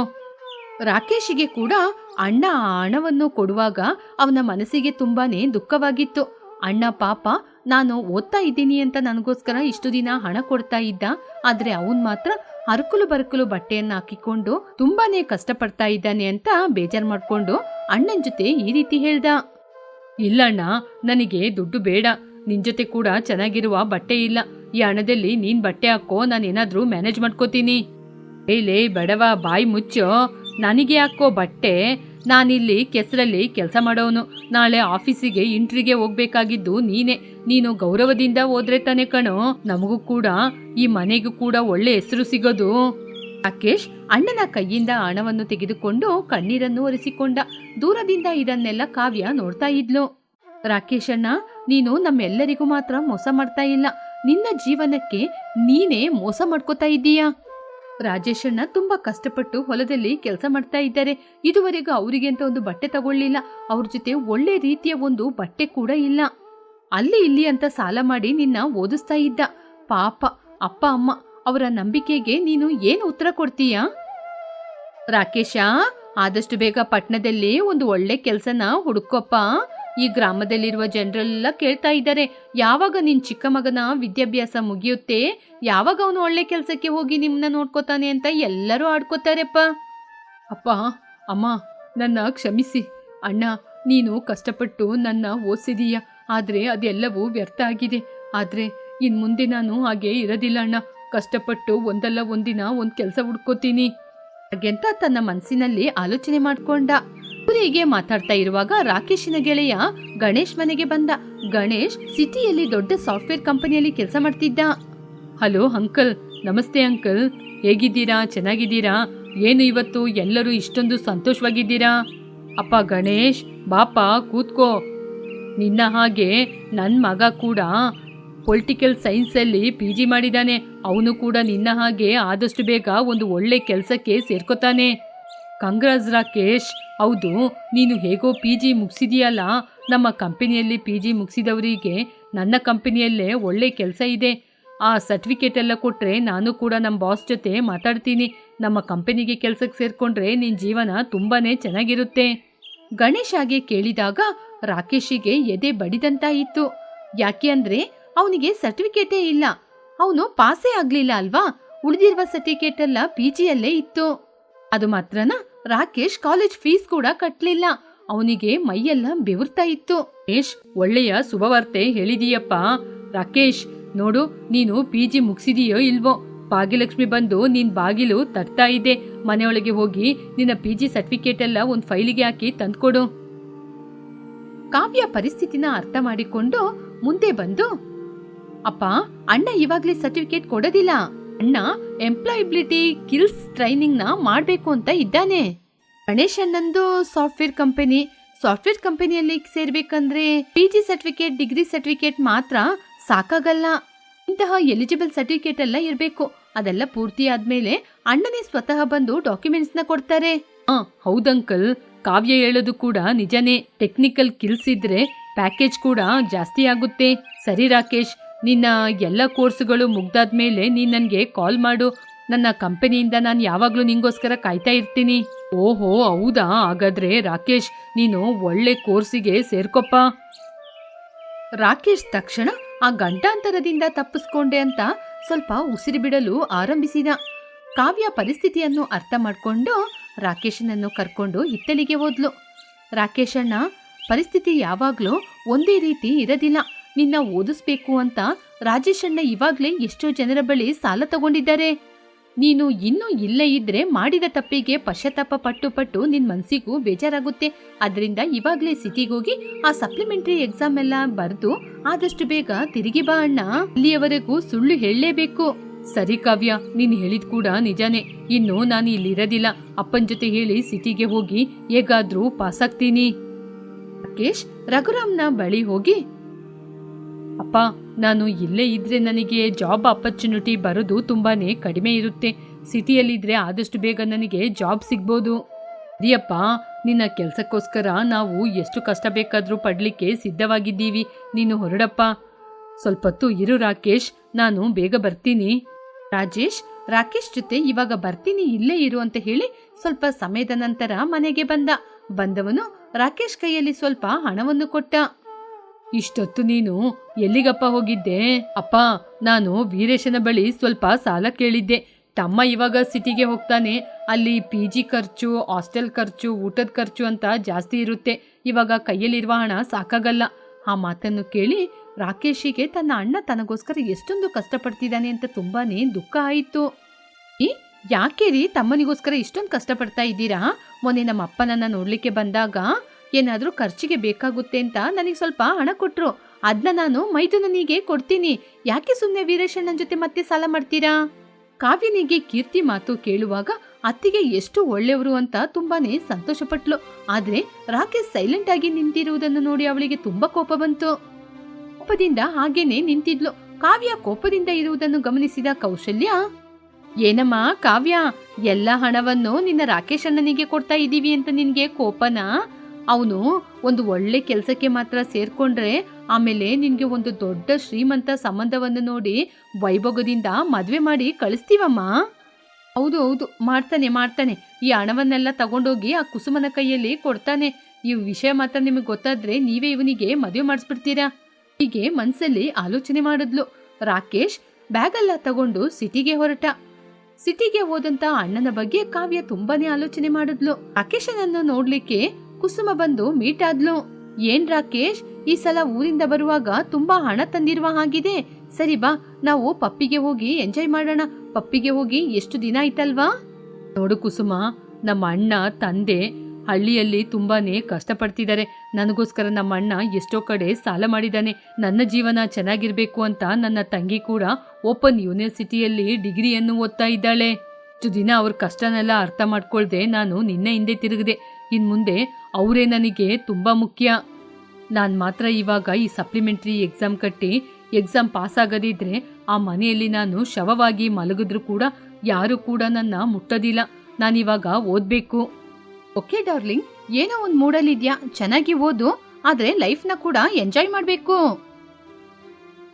ರಾಕೇಶಿಗೆ ಕೂಡ ಅಣ್ಣ ಆ ಹಣವನ್ನು ಕೊಡುವಾಗ ಅವನ ಮನಸ್ಸಿಗೆ ತುಂಬಾನೇ ದುಃಖವಾಗಿತ್ತು. ಅಣ್ಣ ಪಾಪ, ನಾನು ಓದ್ತಾ ಇದ್ದೀನಿ ಅಂತ ನನಗೋಸ್ಕರ ಇಷ್ಟು ದಿನ ಹಣ ಕೊಡ್ತಾ ಇದ್ದ. ಆದ್ರೆ ಅವನ್ ಮಾತ್ರ ಹರಕುಲು ಬರಕುಲು ಬಟ್ಟೆಯನ್ನ ಹಾಕಿಕೊಂಡು ತುಂಬಾನೇ ಕಷ್ಟಪಡ್ತಾ ಇದ್ದಾನೆ ಅಂತ ಬೇಜಾರ್ ಮಾಡ್ಕೊಂಡು ಅಣ್ಣನ ಜೊತೆ ಈ ರೀತಿ ಹೇಳ್ದ. ಇಲ್ಲಣ್ಣ, ನನಗೆ ದುಡ್ಡು ಬೇಡ. ನಿನ್ ಜೊತೆ ಕೂಡ ಚೆನ್ನಾಗಿರುವ ಬಟ್ಟೆ ಇಲ್ಲ. ಈ ಹಣದಲ್ಲಿ ನೀನ್ ಬಟ್ಟೆ ಹಾಕೋ, ನಾನೇನಾದ್ರೂ ಮ್ಯಾನೇಜ್ ಮಾಡ್ಕೋತೀನಿ. ಲೇ ಬಡವ, ಬಾಯಿ ಮುಚ್ಚೋ. ನನಗೆ ಹಾಕೋ ಬಟ್ಟೆ. ನಾನಿಲ್ಲಿ ಕೆಸರಲ್ಲಿ ಕೆಲಸ ಮಾಡೋನು. ನಾಳೆ ಆಫೀಸಿಗೆ ಇಂಟ್ರಿಗೆ ಹೋಗ್ಬೇಕಾಗಿದ್ದು ನೀನೇ. ನೀನು ಗೌರವದಿಂದ ಹೋದ್ರೆ ತಾನೆ ಕಣೋ ನಮಗೂ ಕೂಡ ಈ ಮನೆಗೂ ಕೂಡ ಒಳ್ಳೆ ಹೆಸರು ಸಿಗೋದು. ರಾಕೇಶ್ ಅಣ್ಣನ ಕೈಯಿಂದ ಹಣವನ್ನು ತೆಗೆದುಕೊಂಡು ಕಣ್ಣೀರನ್ನು ಒರೆಸಿಕೊಂಡ. ದೂರದಿಂದ ಇದನ್ನೆಲ್ಲ ಕಾವ್ಯ ನೋಡ್ತಾ ಇದ್ಲು. ರಾಕೇಶ್ ಅಣ್ಣ, ನೀನು ನಮ್ಮೆಲ್ಲರಿಗೂ ಮಾತ್ರ ಮೋಸ ಮಾಡ್ತಾ ಇಲ್ಲ. ನಿನ್ನ ಜೀವನಕ್ಕೆ ನೀನೇ ಮೋಸ ಮಾಡ್ಕೋತಾ ಇದ್ದೀಯಾ? ರಾಜೇಶಣ್ಣ ತುಂಬಾ ಕಷ್ಟಪಟ್ಟು ಹೊಲದಲ್ಲಿ ಕೆಲಸ ಮಾಡ್ತಾ ಇದ್ದಾರೆ. ಇದುವರೆಗೂ ಅವರಿಗೆ ಅಂತ ಒಂದು ಬಟ್ಟೆ ತಗೊಳ್ಳಿಲ್ಲ. ಅವ್ರ ಜೊತೆ ಒಳ್ಳೆ ರೀತಿಯ ಒಂದು ಬಟ್ಟೆ ಕೂಡ ಇಲ್ಲ. ಅಲ್ಲಿ ಇಲ್ಲಿ ಅಂತ ಸಾಲ ಮಾಡಿ ನಿನ್ನ ಓದಿಸ್ತಾ ಇದ್ದ. ಪಾಪ ಅಪ್ಪ ಅಮ್ಮ ಅವರ ನಂಬಿಕೆಗೆ ನೀನು ಏನು ಉತ್ತರ ಕೊಡ್ತೀಯಾ? ರಾಕೇಶ, ಆದಷ್ಟು ಬೇಗ ಪಟ್ಟಣದಲ್ಲಿ ಒಂದು ಒಳ್ಳೆ ಕೆಲ್ಸನ ಹುಡುಕಪ್ಪ. ಈ ಗ್ರಾಮದಲ್ಲಿರುವ ಜನರೆಲ್ಲ ಕೇಳ್ತಾ ಇದ್ದಾರೆ, ಯಾವಾಗ ನಿನ್ ಚಿಕ್ಕ ಮಗನ ವಿದ್ಯಾಭ್ಯಾಸ ಮುಗಿಯುತ್ತೆ, ಯಾವಾಗ ಅವನು ಒಳ್ಳೆ ಕೆಲ್ಸಕ್ಕೆ ಹೋಗಿ ನಿಮ್ಮನ್ನ ನೋಡ್ಕೋತಾನೆ ಅಂತ ಎಲ್ಲರೂ ಆಡ್ಕೋತಾರೆಪ್ಪ. ಅಪ್ಪ ಅಮ್ಮ, ನನ್ನ ಕ್ಷಮಿಸಿ. ಅಣ್ಣ, ನೀನು ಕಷ್ಟಪಟ್ಟು ನನ್ನ ಓದಿಸಿದೀಯ, ಆದ್ರೆ ಅದೆಲ್ಲವೂ ವ್ಯರ್ಥ ಆಗಿದೆ. ಆದ್ರೆ ಇನ್ ಮುಂದೆ ನಾನು ಹಾಗೆ ಇರೋದಿಲ್ಲ ಅಣ್ಣ. ಕಷ್ಟಪಟ್ಟು ಒಂದಲ್ಲ ಒಂದಿನ ಒಂದು ಕೆಲಸ ಹುಡ್ಕೋತೀನಿ ಹಾಗೆಂತ ತನ್ನ ಮನಸ್ಸಿನಲ್ಲಿ ಆಲೋಚನೆ ಮಾಡ್ಕೊಂಡ. ಹೀಗೆ ಮಾತಾಡ್ತಾ ಇರುವಾಗ ರಾಕೇಶಿನ ಗೆಳೆಯ ಗಣೇಶ್ ಮನೆಗೆ ಬಂದ. ಗಣೇಶ್ ಸಿಟಿಯಲ್ಲಿ ದೊಡ್ಡ ಸಾಫ್ಟ್ವೇರ್ ಕಂಪನಿಯಲ್ಲಿ ಕೆಲಸ ಮಾಡ್ತಿದ್ದ. Hello uncle. ನಮಸ್ತೆ ಅಂಕಲ್, ಹೇಗಿದ್ದೀರಾ? ಚೆನ್ನಾಗಿದ್ದೀರಾ? ಏನು ಇವತ್ತು ಎಲ್ಲರೂ ಇಷ್ಟೊಂದು ಸಂತೋಷವಾಗಿದ್ದೀರಾ? ಅಪ್ಪ ಗಣೇಶ್, ಬಾಪ ಕೂತ್ಕೋ. ನಿನ್ನ ಹಾಗೆ ನನ್ನ ಮಗ ಕೂಡ ಪೊಲಿಟಿಕಲ್ ಸೈನ್ಸಲ್ಲಿ PG ಮಾಡಿದಾನೆ. ಅವನು ಕೂಡ ನಿನ್ನ ಹಾಗೆ ಆದಷ್ಟು ಬೇಗ ಒಂದು ಒಳ್ಳೆ ಕೆಲಸಕ್ಕೆ ಸೇರ್ಕೋತಾನೆ. ಕಂಗ್ರಾಸ್ ರಾಕೇಶ್. ಹೌದು, ನೀನು ಹೇಗೋ PG ಮುಗಿಸಿದೀಯಲ್ಲ, ನಮ್ಮ ಕಂಪನಿಯಲ್ಲಿ PG ಮುಗಿಸಿದವರಿಗೆ ನನ್ನ ಕಂಪನಿಯಲ್ಲೇ ಒಳ್ಳೆ ಕೆಲಸ ಇದೆ. ಆ ಸರ್ಟಿಫಿಕೇಟ್ ಎಲ್ಲ ಕೊಟ್ಟರೆ ನಾನು ಕೂಡ ನಮ್ಮ ಬಾಸ್ ಜೊತೆ ಮಾತಾಡ್ತೀನಿ. ನಮ್ಮ ಕಂಪನಿಗೆ ಕೆಲಸಕ್ಕೆ ಸೇರ್ಕೊಂಡ್ರೆ ನಿನ್ನ ಜೀವನ ತುಂಬಾ ಚೆನ್ನಾಗಿರುತ್ತೆ. ಗಣೇಶ್ ಹಾಗೆ ಕೇಳಿದಾಗ ರಾಕೇಶಿಗೆ ಎದೆ ಬಡಿದಂತ ಇತ್ತು. ಯಾಕೆ ಅಂದ್ರೆ ಅವನಿಗೆ ಸರ್ಟಿಫಿಕೇಟೇ ಇಲ್ಲ. ಅವನು ಪಾಸೇ ಆಗ್ಲಿಲ್ಲ ಅಲ್ವಾ? ಉಳಿದಿರುವ ಸರ್ಟಿಫಿಕೇಟ್ ಎಲ್ಲ PGಯಲ್ಲೇ ಇತ್ತು. ಅದು ಮಾತ್ರನ, ರಾಕೇಶ್ ಕಾಲೇಜ್ ಫೀಸ್ ಕೂಡ ಕಟ್ಲಿಲ್ಲ. ಅವನಿಗೆ ಮೈಯೆಲ್ಲ ಬೆವರ್ತಾ ಇತ್ತು. ರಾಕೇಶ್, ಒಳ್ಳೆಯ ಶುಭವಾರ್ತೆ ಹೇಳಿದೀಯಪ್ಪ. ರಾಕೇಶ್ ನೋಡು, ನೀನು PG ಮುಗಿಸಿದೀಯೋ ಇಲ್ವೋ? ಭಾಗ್ಯಲಕ್ಷ್ಮಿ ಬಂದು ನಿನ್ ಬಾಗಿಲು ತಟ್ತಾ ಇದೆ. ಮನೆಯೊಳಗೆ ಹೋಗಿ ನಿನ್ನ PG ಸರ್ಟಿಫಿಕೇಟ್ ಎಲ್ಲ ಒಂದು ಫೈಲಿಗೆ ಹಾಕಿ ತಂದ್ಕೊಡು. ಕಾವ್ಯ ಪರಿಸ್ಥಿತಿನ ಅರ್ಥ ಮಾಡಿಕೊಂಡು ಮುಂದೆ ಬಂದು, ಅಪ್ಪ, ಅಣ್ಣ ಇವಾಗ್ಲೇ ಸರ್ಟಿಫಿಕೇಟ್ ಕೊಡೋದಿಲ್ಲ. ಅಣ್ಣ ಎಂಪ್ಲಾಯಬಿಲಿಟಿ ಸ್ಕಿಲ್ಸ್ ಟ್ರೈನಿಂಗ್ ನ ಮಾಡ್ಬೇಕು ಅಂತ ಇದ್ದಾನೆ. ಗಣೇಶ್ ಅಣ್ಣಂದು ಸಾಫ್ಟ್ವೇರ್ ಕಂಪನಿಯಲ್ಲಿ ಸೇರ್ಬೇಕಂದ್ರೆ PG ಸರ್ಟಿಫಿಕೇಟ್, ಡಿಗ್ರಿ ಸರ್ಟಿಫಿಕೇಟ್ ಮಾತ್ರ ಸಾಕಾಗಲ್ಲ. ಇಂತಹ ಎಲಿಜಿಬಲ್ ಸರ್ಟಿಫಿಕೇಟ್ ಎಲ್ಲ ಇರಬೇಕು. ಅದೆಲ್ಲ ಪೂರ್ತಿ ಆದ್ಮೇಲೆ ಅಣ್ಣನೇ ಸ್ವತಃ ಬಂದು ಡಾಕ್ಯುಮೆಂಟ್ಸ್ ನ ಕೊಡ್ತಾರೆ. ಹೌದಂಕಲ್, ಕಾವ್ಯ ಹೇಳೋದು ಕೂಡ ನಿಜನೇ. ಟೆಕ್ನಿಕಲ್ ಸ್ಕಿಲ್ಸ್ ಇದ್ರೆ ಪ್ಯಾಕೇಜ್ ಕೂಡ ಜಾಸ್ತಿ ಆಗುತ್ತೆ. ಸರಿ ರಾಕೇಶ್, ನಿನ್ನ ಎಲ್ಲ ಕೋರ್ಸ್ಗಳು ಮುಗ್ದಾದ್ಮೇಲೆ ನೀನ್ ನನ್ಗೆ ಕಾಲ್ ಮಾಡು. ನನ್ನ ಕಂಪನಿಯಿಂದ ನಾನು ಯಾವಾಗ್ಲೂ ನಿಂಗೋಸ್ಕರ ಕಾಯ್ತಾ ಇರ್ತೀನಿ. ಓಹೋ ಹೌದಾ? ಹಾಗಾದ್ರೆ ರಾಕೇಶ್, ನೀನು ಒಳ್ಳೆ ಕೋರ್ಸಿಗೆ ಸೇರ್ಕೊಪ್ಪ. ರಾಕೇಶ್ ತಕ್ಷಣ ಆ ಗಂಟಾಂತರದಿಂದ ತಪ್ಪಿಸ್ಕೊಂಡೆ ಅಂತ ಸ್ವಲ್ಪ ಉಸಿರು ಬಿಡಲು ಆರಂಭಿಸಿದ. ಕಾವ್ಯ ಪರಿಸ್ಥಿತಿಯನ್ನು ಅರ್ಥ ಮಾಡ್ಕೊಂಡು ರಾಕೇಶನನ್ನು ಕರ್ಕೊಂಡು ಹಿತ್ತಲಿಗೆ ಹೋದ್ಲು. ರಾಕೇಶಣ್ಣ, ಪರಿಸ್ಥಿತಿ ಯಾವಾಗ್ಲೂ ಒಂದೇ ರೀತಿ ಇರೋದಿಲ್ಲ. ನಿನ್ನ ಓದಿಸ್ಬೇಕು ಅಂತ ರಾಜೇಶಣ್ಣ ಇವಾಗ್ಲೇ ಎಷ್ಟೋ ಜನರ ಬಳಿ ಸಾಲ ತಗೊಂಡಿದ್ದಾರೆ. ನೀನು ಇನ್ನೂ ಇಲ್ಲೇ ಇದ್ರೆ ಮಾಡಿದ ತಪ್ಪಿಗೆ ಪಶ್ಚಾತ್ತಾಪ ಪಟ್ಟು ನಿನ್ ಮನ್ಸಿಗೂ ಬೇಜಾರಾಗುತ್ತೆ. ಅದರಿಂದ ಇವಾಗ್ಲೇ ಸಿಟಿಗೋಗಿ ಆ ಸಪ್ಲಿಮೆಂಟರಿ ಎಕ್ಸಾಮ್ ಎಲ್ಲ ಬರೆದು ಆದಷ್ಟು ಬೇಗ ತಿರುಗಿ ಬಾ ಅಣ್ಣ. ಇಲ್ಲಿಯವರೆಗೂ ಸುಳ್ಳು ಹೇಳಲೇಬೇಕು. ಸರಿ ಕಾವ್ಯ, ನೀನ್ ಹೇಳಿದ್ ಕೂಡ ನಿಜಾನೇ. ಇನ್ನು ನಾನು ಇಲ್ಲಿರೋದಿಲ್ಲ. ಅಪ್ಪನ ಜೊತೆ ಹೇಳಿ ಸಿಟಿಗೆ ಹೋಗಿ ಹೇಗಾದ್ರೂ ಪಾಸಾಗ್ತೀನಿ. ರಾಕೇಶ್ ರಘುರಾಮ್ನ ಬಳಿ ಹೋಗಿ, ಅಪ್ಪ, ನಾನು ಇಲ್ಲೇ ಇದ್ರೆ ನನಗೆ ಜಾಬ್ ಆಪರ್ಚುನಿಟಿ ಬರೋದು ತುಂಬಾನೇ ಕಡಿಮೆ ಇರುತ್ತೆ. ಸಿಟಿಯಲ್ಲಿದ್ರೆ ಆದಷ್ಟು ಬೇಗ ನನಗೆ ಜಾಬ್ ಸಿಗ್ಬೋದು. ಅದಿಯಪ್ಪ, ನಿನ್ನ ಕೆಲಸಕ್ಕೋಸ್ಕರ ನಾವು ಎಷ್ಟು ಕಷ್ಟ ಬೇಕಾದ್ರೂ ಪಡ್ಲಿಕ್ಕೆ ಸಿದ್ಧವಾಗಿದ್ದೀವಿ. ನೀನು ಹೊರಡಪ್ಪ. ಸ್ವಲ್ಪ ಹೊತ್ತು ಇರು ರಾಕೇಶ್, ನಾನು ಬೇಗ ಬರ್ತೀನಿ. ರಾಕೇಶ್ ಜೊತೆ ಇವಾಗ ಬರ್ತೀನಿ, ಇಲ್ಲೇ ಇರು ಅಂತ ಹೇಳಿ ಸ್ವಲ್ಪ ಸಮಯದ ನಂತರ ಮನೆಗೆ ಬಂದವನು ರಾಕೇಶ್ ಕೈಯಲ್ಲಿ ಸ್ವಲ್ಪ ಹಣವನ್ನು ಕೊಟ್ಟ. ಇಷ್ಟೊತ್ತು ನೀನು ಎಲ್ಲಿಗಪ್ಪ ಹೋಗಿದ್ದೆ? ಅಪ್ಪ, ನಾನು ವೀರೇಶನ ಬಳಿ ಸ್ವಲ್ಪ ಸಾಲ ಕೇಳಿದ್ದೆ. ತಮ್ಮ ಇವಾಗ ಸಿಟಿಗೆ ಹೋಗ್ತಾನೆ. ಅಲ್ಲಿ PG ಖರ್ಚು, ಹಾಸ್ಟೆಲ್ ಖರ್ಚು, ಊಟದ ಖರ್ಚು ಅಂತ ಜಾಸ್ತಿ ಇರುತ್ತೆ. ಇವಾಗ ಕೈಯಲ್ಲಿರುವ ಹಣ ಸಾಕಾಗಲ್ಲ. ಆ ಮಾತನ್ನು ಕೇಳಿ ರಾಕೇಶಿಗೆ ತನ್ನ ಅಣ್ಣ ತನಗೋಸ್ಕರ ಎಷ್ಟೊಂದು ಕಷ್ಟಪಡ್ತಿದ್ದಾನೆ ಅಂತ ತುಂಬಾನೇ ದುಃಖ ಆಯಿತು. ಯಾಕೆ ರೀ ತಮ್ಮನಿಗೋಸ್ಕರ ಇಷ್ಟೊಂದು ಕಷ್ಟಪಡ್ತಾ ಇದ್ದೀರಾ? ಮೊನ್ನೆ ನಮ್ಮ ಅಪ್ಪ ನನ್ನ ನೋಡ್ಲಿಕ್ಕೆ ಬಂದಾಗ ಏನಾದ್ರೂ ಖರ್ಚಿಗೆ ಬೇಕಾಗುತ್ತೆ ಅಂತ ನನಗೆ ಸ್ವಲ್ಪ ಹಣ ಕೊಟ್ರು. ಅದನ್ನ ನಾನು ಮೈದುನನಿಗೆ ಕೊಡ್ತೀನಿ. ಯಾಕೆ ಸುಮ್ಮನೆ ವೀರೇಶಣ್ಣನ ಜೊತೆ ಮತ್ತೆ ಸಾಲ ಮಾಡ್ತೀರಾ? ಕಾವ್ಯನಿಗೆ ಕೀರ್ತಿ ಮಾತು ಕೇಳುವಾಗ ಅತ್ತಿಗೆ ಎಷ್ಟು ಒಳ್ಳೆಯವರು ಅಂತ ತುಂಬಾನೇ ಸಂತೋಷಪಟ್ಲು. ಆದ್ರೆ ರಾಕೇಶ್ ಸೈಲೆಂಟ್ ಆಗಿ ನಿಂತಿರುವುದನ್ನು ನೋಡಿ ಅವಳಿಗೆ ತುಂಬಾ ಕೋಪ ಬಂತು. ಕೋಪದಿಂದ ಹಾಗೇನೆ ನಿಂತಿದ್ಲು. ಕಾವ್ಯ ಕೋಪದಿಂದ ಇರುವುದನ್ನು ಗಮನಿಸಿದ ಕೌಶಲ್ಯ, ಏನಮ್ಮ ಕಾವ್ಯ, ಎಲ್ಲ ಹಣವನ್ನು ನಿನ್ನ ರಾಕೇಶ್ ಅಣ್ಣನಿಗೆ ಕೊಡ್ತಾ ಇದ್ದೀವಿ ಅಂತ ನಿನ್ಗೆ ಕೋಪನಾ? ಅವನು ಒಂದು ಒಳ್ಳೆ ಕೆಲಸಕ್ಕೆ ಮಾತ್ರ ಸೇರ್ಕೊಂಡ್ರೆ ಆಮೇಲೆ ನಿನ್ಗೆ ಒಂದು ದೊಡ್ಡ ಶ್ರೀಮಂತ ಸಂಬಂಧವನ್ನು ನೋಡಿ ವೈಭೋಗದಿಂದ ಮದ್ವೆ ಮಾಡಿ ಕಳಿಸ್ತೀವಮ್ಮ. ಹೌದು ಹೌದು, ಮಾಡ್ತಾನೆ. ಈ ಹಣವನ್ನೆಲ್ಲ ತಗೊಂಡೋಗಿ ಆ ಕುಸುಮನ ಕೈಯಲ್ಲಿ ಕೊಡ್ತಾನೆ. ಈ ವಿಷಯ ಮಾತ್ರ ನಿಮಗೆ ಗೊತ್ತಾದ್ರೆ ನೀವೇ ಇವನಿಗೆ ಮದುವೆ ಮಾಡಿಸ್ಬಿಡ್ತೀರಾ. ಹೀಗೆ ಮನ್ಸಲ್ಲಿ ಆಲೋಚನೆ ಮಾಡಿದ್ಲು. ರಾಕೇಶ್ ಬ್ಯಾಗೆಲ್ಲ ತಗೊಂಡು ಸಿಟಿಗೆ ಹೊರಟ. ಸಿಟಿಗೆ ಹೋದಂತ ಅಣ್ಣನ ಬಗ್ಗೆ ಕಾವ್ಯ ತುಂಬಾನೇ ಆಲೋಚನೆ ಮಾಡಿದ್ಲು. ರಾಕೇಶನನ್ನು ನೋಡ್ಲಿಕ್ಕೆ ಕುಸುಮ ಬಂದು ಮೀಟ್ ಆದ್ಲು. ಏನ್ ರಾಕೇಶ್, ಈ ಸಲ ಊರಿಂದ ಬರುವಾಗ ತುಂಬಾ ಹಣ ತಂದಿರುವ ಹಾಗಿದೆ. ಸರಿ ಬಾ, ನಾವು ಪಪ್ಪಿಗೆ ಹೋಗಿ ಎಂಜಾಯ್ ಮಾಡೋಣ. ಪಪ್ಪಿಗೆ ಹೋಗಿ ಎಷ್ಟು ದಿನ ಆಯ್ತಲ್ವಾ? ನೋಡು ಕುಸುಮ, ನಮ್ಮ ಅಣ್ಣ ತಂದೆ ಹಳ್ಳಿಯಲ್ಲಿ ತುಂಬಾನೇ ಕಷ್ಟಪಡ್ತಿದ್ದಾರೆ. ನನಗೋಸ್ಕರ ನಮ್ಮ ಅಣ್ಣ ಎಷ್ಟೋ ಕಡೆ ಸಾಲ ಮಾಡಿದ್ದಾನೆ. ನನ್ನ ಜೀವನ ಚೆನ್ನಾಗಿರ್ಬೇಕು ಅಂತ ನನ್ನ ತಂಗಿ ಕೂಡ ಓಪನ್ ಯೂನಿವರ್ಸಿಟಿಯಲ್ಲಿ ಡಿಗ್ರಿಯನ್ನು ಓದ್ತಾ ಇದ್ದಾಳೆ. ಇಷ್ಟು ದಿನ ಅವ್ರ ಕಷ್ಟನೆಲ್ಲ ಅರ್ಥ ಮಾಡ್ಕೊಳ್ದೆ ನಾನು ನಿನ್ನೆ ಹಿಂದೆ ತಿರುಗಿದೆ. ಇನ್ ಮುಂದೆ ಅವರೇ ನನಗೆ ತುಂಬಾ ಮುಖ್ಯ. ನಾನು ಮಾತ್ರ ಇವಾಗ ಈ ಸಪ್ಲಿಮೆಂಟ್ರಿ ಎಕ್ಸಾಮ್ ಕಟ್ಟಿ ಎಕ್ಸಾಮ್ ಪಾಸ್ ಆಗದಿದ್ರೆ ಆ ಮನೆಯಲ್ಲಿ ನಾನು ಶವವಾಗಿ ಮಲಗಿದ್ರು ಕೂಡ ಯಾರು ಕೂಡ ನನ್ನ ಮುಟ್ಟೋದಿಲ್ಲ. ನಾನಿವಾಗ ಓದ್ಬೇಕು. ಓಕೆ ಡಾರ್ಲಿಂಗ್, ಏನೋ ಒಂದು ಮೂಡಲ್ಲಿದ್ಯಾ, ಚೆನ್ನಾಗಿ ಓದು, ಆದ್ರೆ ಲೈಫ್ನ ಕೂಡ ಎಂಜಾಯ್ ಮಾಡಬೇಕು.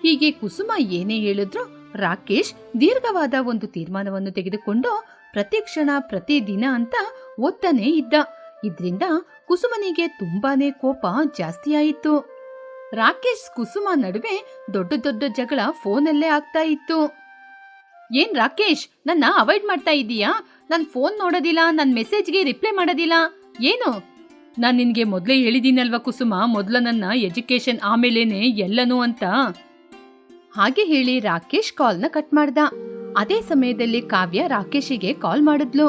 ಹೀಗೆ ಕುಸುಮ ಏನೇ ಹೇಳಿದ್ರು ರಾಕೇಶ್ ದೀರ್ಘವಾದ ಒಂದು ತೀರ್ಮಾನವನ್ನು ತೆಗೆದುಕೊಂಡು ಪ್ರತಿ ಕ್ಷಣ ಪ್ರತಿ ದಿನ ಅಂತ ಓದ್ತಾನೆ ಇದ್ದ. ಇದ್ರಿಂದ ಕುಸುಮನಿಗೆ ತುಂಬಾನೇ ಕೋಪ ಜಾಸ್ತಿ ಆಯಿತು. ರಾಕೇಶ್ ಕುಸುಮ ನಡುವೆ ದೊಡ್ಡ ದೊಡ್ಡ ಜಗಳ ಫೋನಲ್ಲೇ ಆಗ್ತಾ ಇತ್ತು. ಏನ್ ರಾಕೇಶ್, ನನ್ನ ಅವಾಯ್ಡ್ ಮಾಡ್ತಾ ಇದೀಯಾ? ನನ್ ಫೋನ್ ನೋಡೋದಿಲ್ಲ, ನನ್ ಮೆಸೇಜ್ಗೆ ರಿಪ್ಲೈ ಮಾಡೋದಿಲ್ಲ, ಏನು? ನಾನ್ ನಿನ್ಗೆ ಮೊದ್ಲೇ ಹೇಳಿದೀನಲ್ವಾ ಕುಸುಮ, ಮೊದ್ಲ ನನ್ನ ಎಜುಕೇಶನ್ ಆಮೇಲೇನೆ ಎಲ್ಲನೂ ಅಂತ. ಹಾಗೆ ಹೇಳಿ ರಾಕೇಶ್ ಕಾಲ್ನ ಕಟ್ ಮಾಡ್ದ. ಅದೇ ಸಮಯದಲ್ಲಿ ಕಾವ್ಯ ರಾಕೇಶಿಗೆ ಕಾಲ್ ಮಾಡಿದ್ಲು.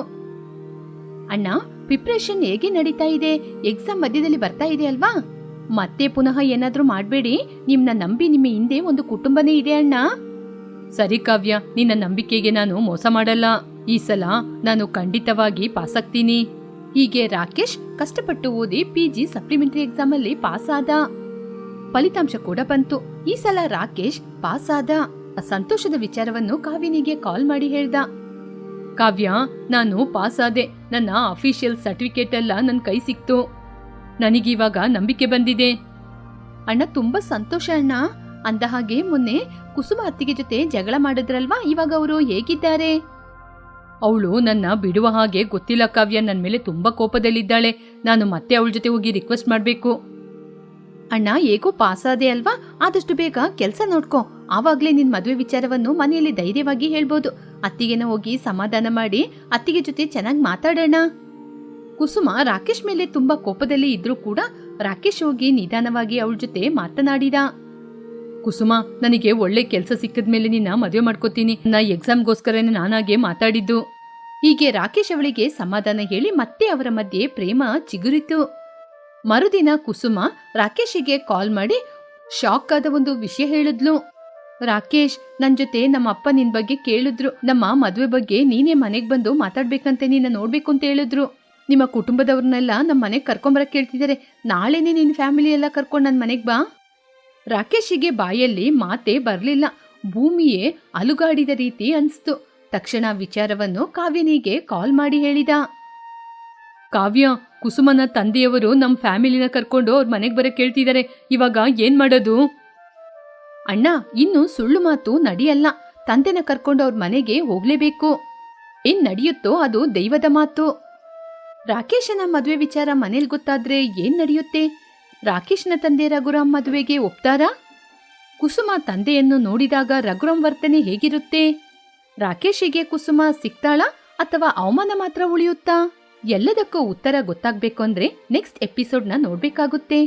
ಅಣ್ಣ, ಪ್ರಿಪ್ರೇಷನ್ ಹೇಗೆ ನಡೀತಾ ಇದೆ? ಎಕ್ಸಾಮ್ ಮಧ್ಯದಲ್ಲಿ ಬರ್ತಾ ಇದೆ ಅಲ್ವಾ? ಮತ್ತೆ ಪುನಃ ಏನಾದ್ರೂ ಮಾಡ್ಬೇಡಿ. ನಿಮ್ನ ನಂಬಿ ನಿಮ್ಮ ಹಿಂದೆ ಒಂದು ಕುಟುಂಬನೇ ಇದೆ ಅಣ್ಣ. ಸರಿ ಕಾವ್ಯ, ನಿನ್ನ ನಂಬಿಕೆಗೆ ನಾನು ಮೋಸ ಮಾಡಲ್ಲ. ಈ ಸಲ ನಾನು ಖಂಡಿತವಾಗಿ ಪಾಸ್ ಆಗ್ತೀನಿ. ಹೀಗೆ ರಾಕೇಶ್ ಕಷ್ಟಪಟ್ಟು ಓದಿ PG ಸಪ್ಲಿಮೆಂಟರಿ ಎಕ್ಸಾಮ್ ಅಲ್ಲಿ ಪಾಸ್ ಆದ. ಫಲಿತಾಂಶ ಕೂಡ ಬಂತು. ಈ ಸಲ ರಾಕೇಶ್ ಪಾಸ್ ಆದ. ಸಂತೋಷದ ವಿಚಾರವನ್ನು ಕಾವ್ಯನಿಗೆ ಕಾಲ್ ಮಾಡಿ ಹೇಳ್ದ. ಕಾವ್ಯ, ನಾನು ಪಾಸ್ ಆದೆ. ನನ್ನ ಅಫಿಷಿಯಲ್ ಸರ್ಟಿಫಿಕೇಟ್ ಎಲ್ಲ ನನ್ನ ಕೈ ಸಿಕ್ತು. ನನಗಿವಾಗ ನಂಬಿಕೆ ಬಂದಿದೆ. ಅಣ್ಣ, ತುಂಬಾ ಸಂತೋಷ ಅಣ್ಣ. ಅಂದ ಹಾಗೆ ಮೊನ್ನೆ ಕುಸುಮ ಅತ್ತಿಗೆ ಜೊತೆ ಜಗಳ ಮಾಡಿದ್ರಲ್ವಾ, ಇವಾಗ ಅವರು ಹೇಗಿದ್ದಾರೆ? ಅವಳು ನನ್ನ ಬಿಡುವ ಹಾಗೆ ಗೊತ್ತಿಲ್ಲ ಕಾವ್ಯ. ನನ್ನ ಮೇಲೆ ತುಂಬಾ ಕೋಪದಲ್ಲಿದ್ದಾಳೆ. ನಾನು ಮತ್ತೆ ಅವಳ ಜೊತೆ ಹೋಗಿ ರಿಕ್ವೆಸ್ಟ್ ಮಾಡ್ಬೇಕು. ಅಣ್ಣ, ಹೇಗೋ ಪಾಸ್ ಆದೆ ಅಲ್ವಾ, ಆದಷ್ಟು ಬೇಗ ಕೆಲಸ ನೋಡ್ಕೊ. ಆವಾಗ್ಲೇ ನಿನ್ ಮದುವೆ ವಿಚಾರವನ್ನು ಮನೆಯಲ್ಲಿ ಧೈರ್ಯವಾಗಿ ಹೇಳ್ಬೋದು. ಅತ್ತಿಗೆನ ಹೋಗಿ ಸಮಾಧಾನ ಮಾಡಿ ಅತ್ತಿಗೆ ಜೊತೆ ಚೆನ್ನಾಗಿ ಮಾತಾಡೋಣ. ಕುಸುಮ ರಾಕೇಶ್ ಮೇಲೆ ತುಂಬಾ ಕೋಪದಲ್ಲಿ ಇದ್ರೂ ಕೂಡ ರಾಕೇಶ್ ಹೋಗಿ ನಿಧಾನವಾಗಿ ಅವಳ ಜೊತೆ ಮಾತನಾಡಿದ. ಕುಸುಮ, ನನಗೆ ಒಳ್ಳೆ ಕೆಲಸ ಸಿಕ್ಕಿದ್ಮೇಲೆ ನಿನ್ನ ಮದುವೆ ಮಾಡ್ಕೋತೀನಿ. ನಾ ಎಕ್ಸಾಮ್ಗೋಸ್ಕರನೇ ನಾನಾಗೆ ಮಾತಾಡಿದ್ದು. ಹೀಗೆ ರಾಕೇಶ್ ಅವಳಿಗೆ ಸಮಾಧಾನ ಹೇಳಿ ಮತ್ತೆ ಅವರ ಮಧ್ಯೆ ಪ್ರೇಮ ಚಿಗುರಿತು. ಮರುದಿನ ಕುಸುಮ ರಾಕೇಶಿಗೆ ಕಾಲ್ ಮಾಡಿ ಶಾಕ್ ಆದ ಒಂದು ವಿಷಯ ಹೇಳಿದ್ಲು. ರಾಕೇಶ್, ನನ್ ಜೊತೆ ನಮ್ಮ ಅಪ್ಪ ನಿನ್ ಬಗ್ಗೆ ಕೇಳಿದ್ರು. ನಮ್ಮ ಮದುವೆ ಬಗ್ಗೆ ನೀನೇ ಮನೆಗ್ ಬಂದು ಮಾತಾಡ್ಬೇಕಂತೆ, ನಿನ್ನ ನೋಡ್ಬೇಕು ಅಂತ ಹೇಳಿದ್ರು. ನಿಮ್ಮ ಕುಟುಂಬದವ್ರನ್ನೆಲ್ಲ ನಮ್ಮ ಮನೆಗ್ ಕರ್ಕೊಂಬರಕ್ ಕೇಳ್ತಿದ್ದಾರೆ. ನಾಳೆನೆ ನಿನ್ ಫ್ಯಾಮಿಲಿ ಎಲ್ಲ ಕರ್ಕೊಂಡ್ ನನ್ ಮನೆಗ್ ಬಾ. ರಾಕೇಶಿಗೆ ಬಾಯಲ್ಲಿ ಮಾತೇ ಬರ್ಲಿಲ್ಲ. ಭೂಮಿಯೇ ಅಲುಗಾಡಿದ ರೀತಿ ಅನ್ಸ್ತು. ತಕ್ಷಣ ವಿಚಾರವನ್ನು ಕಾವ್ಯನಿಗೆ ಕಾಲ್ ಮಾಡಿ ಹೇಳಿದ. ಕಾವ್ಯ, ಕುಸುಮನ ತಂದೆಯವರು ನಮ್ ಫ್ಯಾಮಿಲಿನ ಕರ್ಕೊಂಡು ಅವ್ರ ಮನೆಗ್ ಬರಕ್ ಕೇಳ್ತಿದ್ದಾರೆ. ಇವಾಗ ಏನ್ ಮಾಡೋದು? ಅಣ್ಣ, ಇನ್ನು ಸುಳ್ಳು ಮಾತು ನಡೆಯಲ್ಲ. ತಂದೆನ ಕರ್ಕೊಂಡು ಅವ್ರ ಮನೆಗೆ ಹೋಗ್ಲೇಬೇಕು. ಏನ್ ನಡೆಯುತ್ತೋ ಅದು ದೈವದ ಮಾತು. ರಾಕೇಶನ ಮದುವೆ ವಿಚಾರ ಮನೇಲಿ ಗೊತ್ತಾದ್ರೆ ಏನ್ ನಡೆಯುತ್ತೆ? ರಾಕೇಶ್ನ ತಂದೆ ರಘುರಾಮ್ ಮದುವೆಗೆ ಒಪ್ತಾರಾ? ಕುಸುಮ ತಂದೆಯನ್ನು ನೋಡಿದಾಗ ರಘುರಾಮ್ ವರ್ತನೆ ಹೇಗಿರುತ್ತೆ? ರಾಕೇಶಿಗೆ ಕುಸುಮ ಸಿಗ್ತಾಳ ಅಥವಾ ಅವಮಾನ ಮಾತ್ರ ಉಳಿಯುತ್ತಾ? ಎಲ್ಲದಕ್ಕೂ ಉತ್ತರ ಗೊತ್ತಾಗ್ಬೇಕು ಅಂದ್ರೆ ನೆಕ್ಸ್ಟ್ ಎಪಿಸೋಡ್ನ ನೋಡ್ಬೇಕಾಗುತ್ತೆ.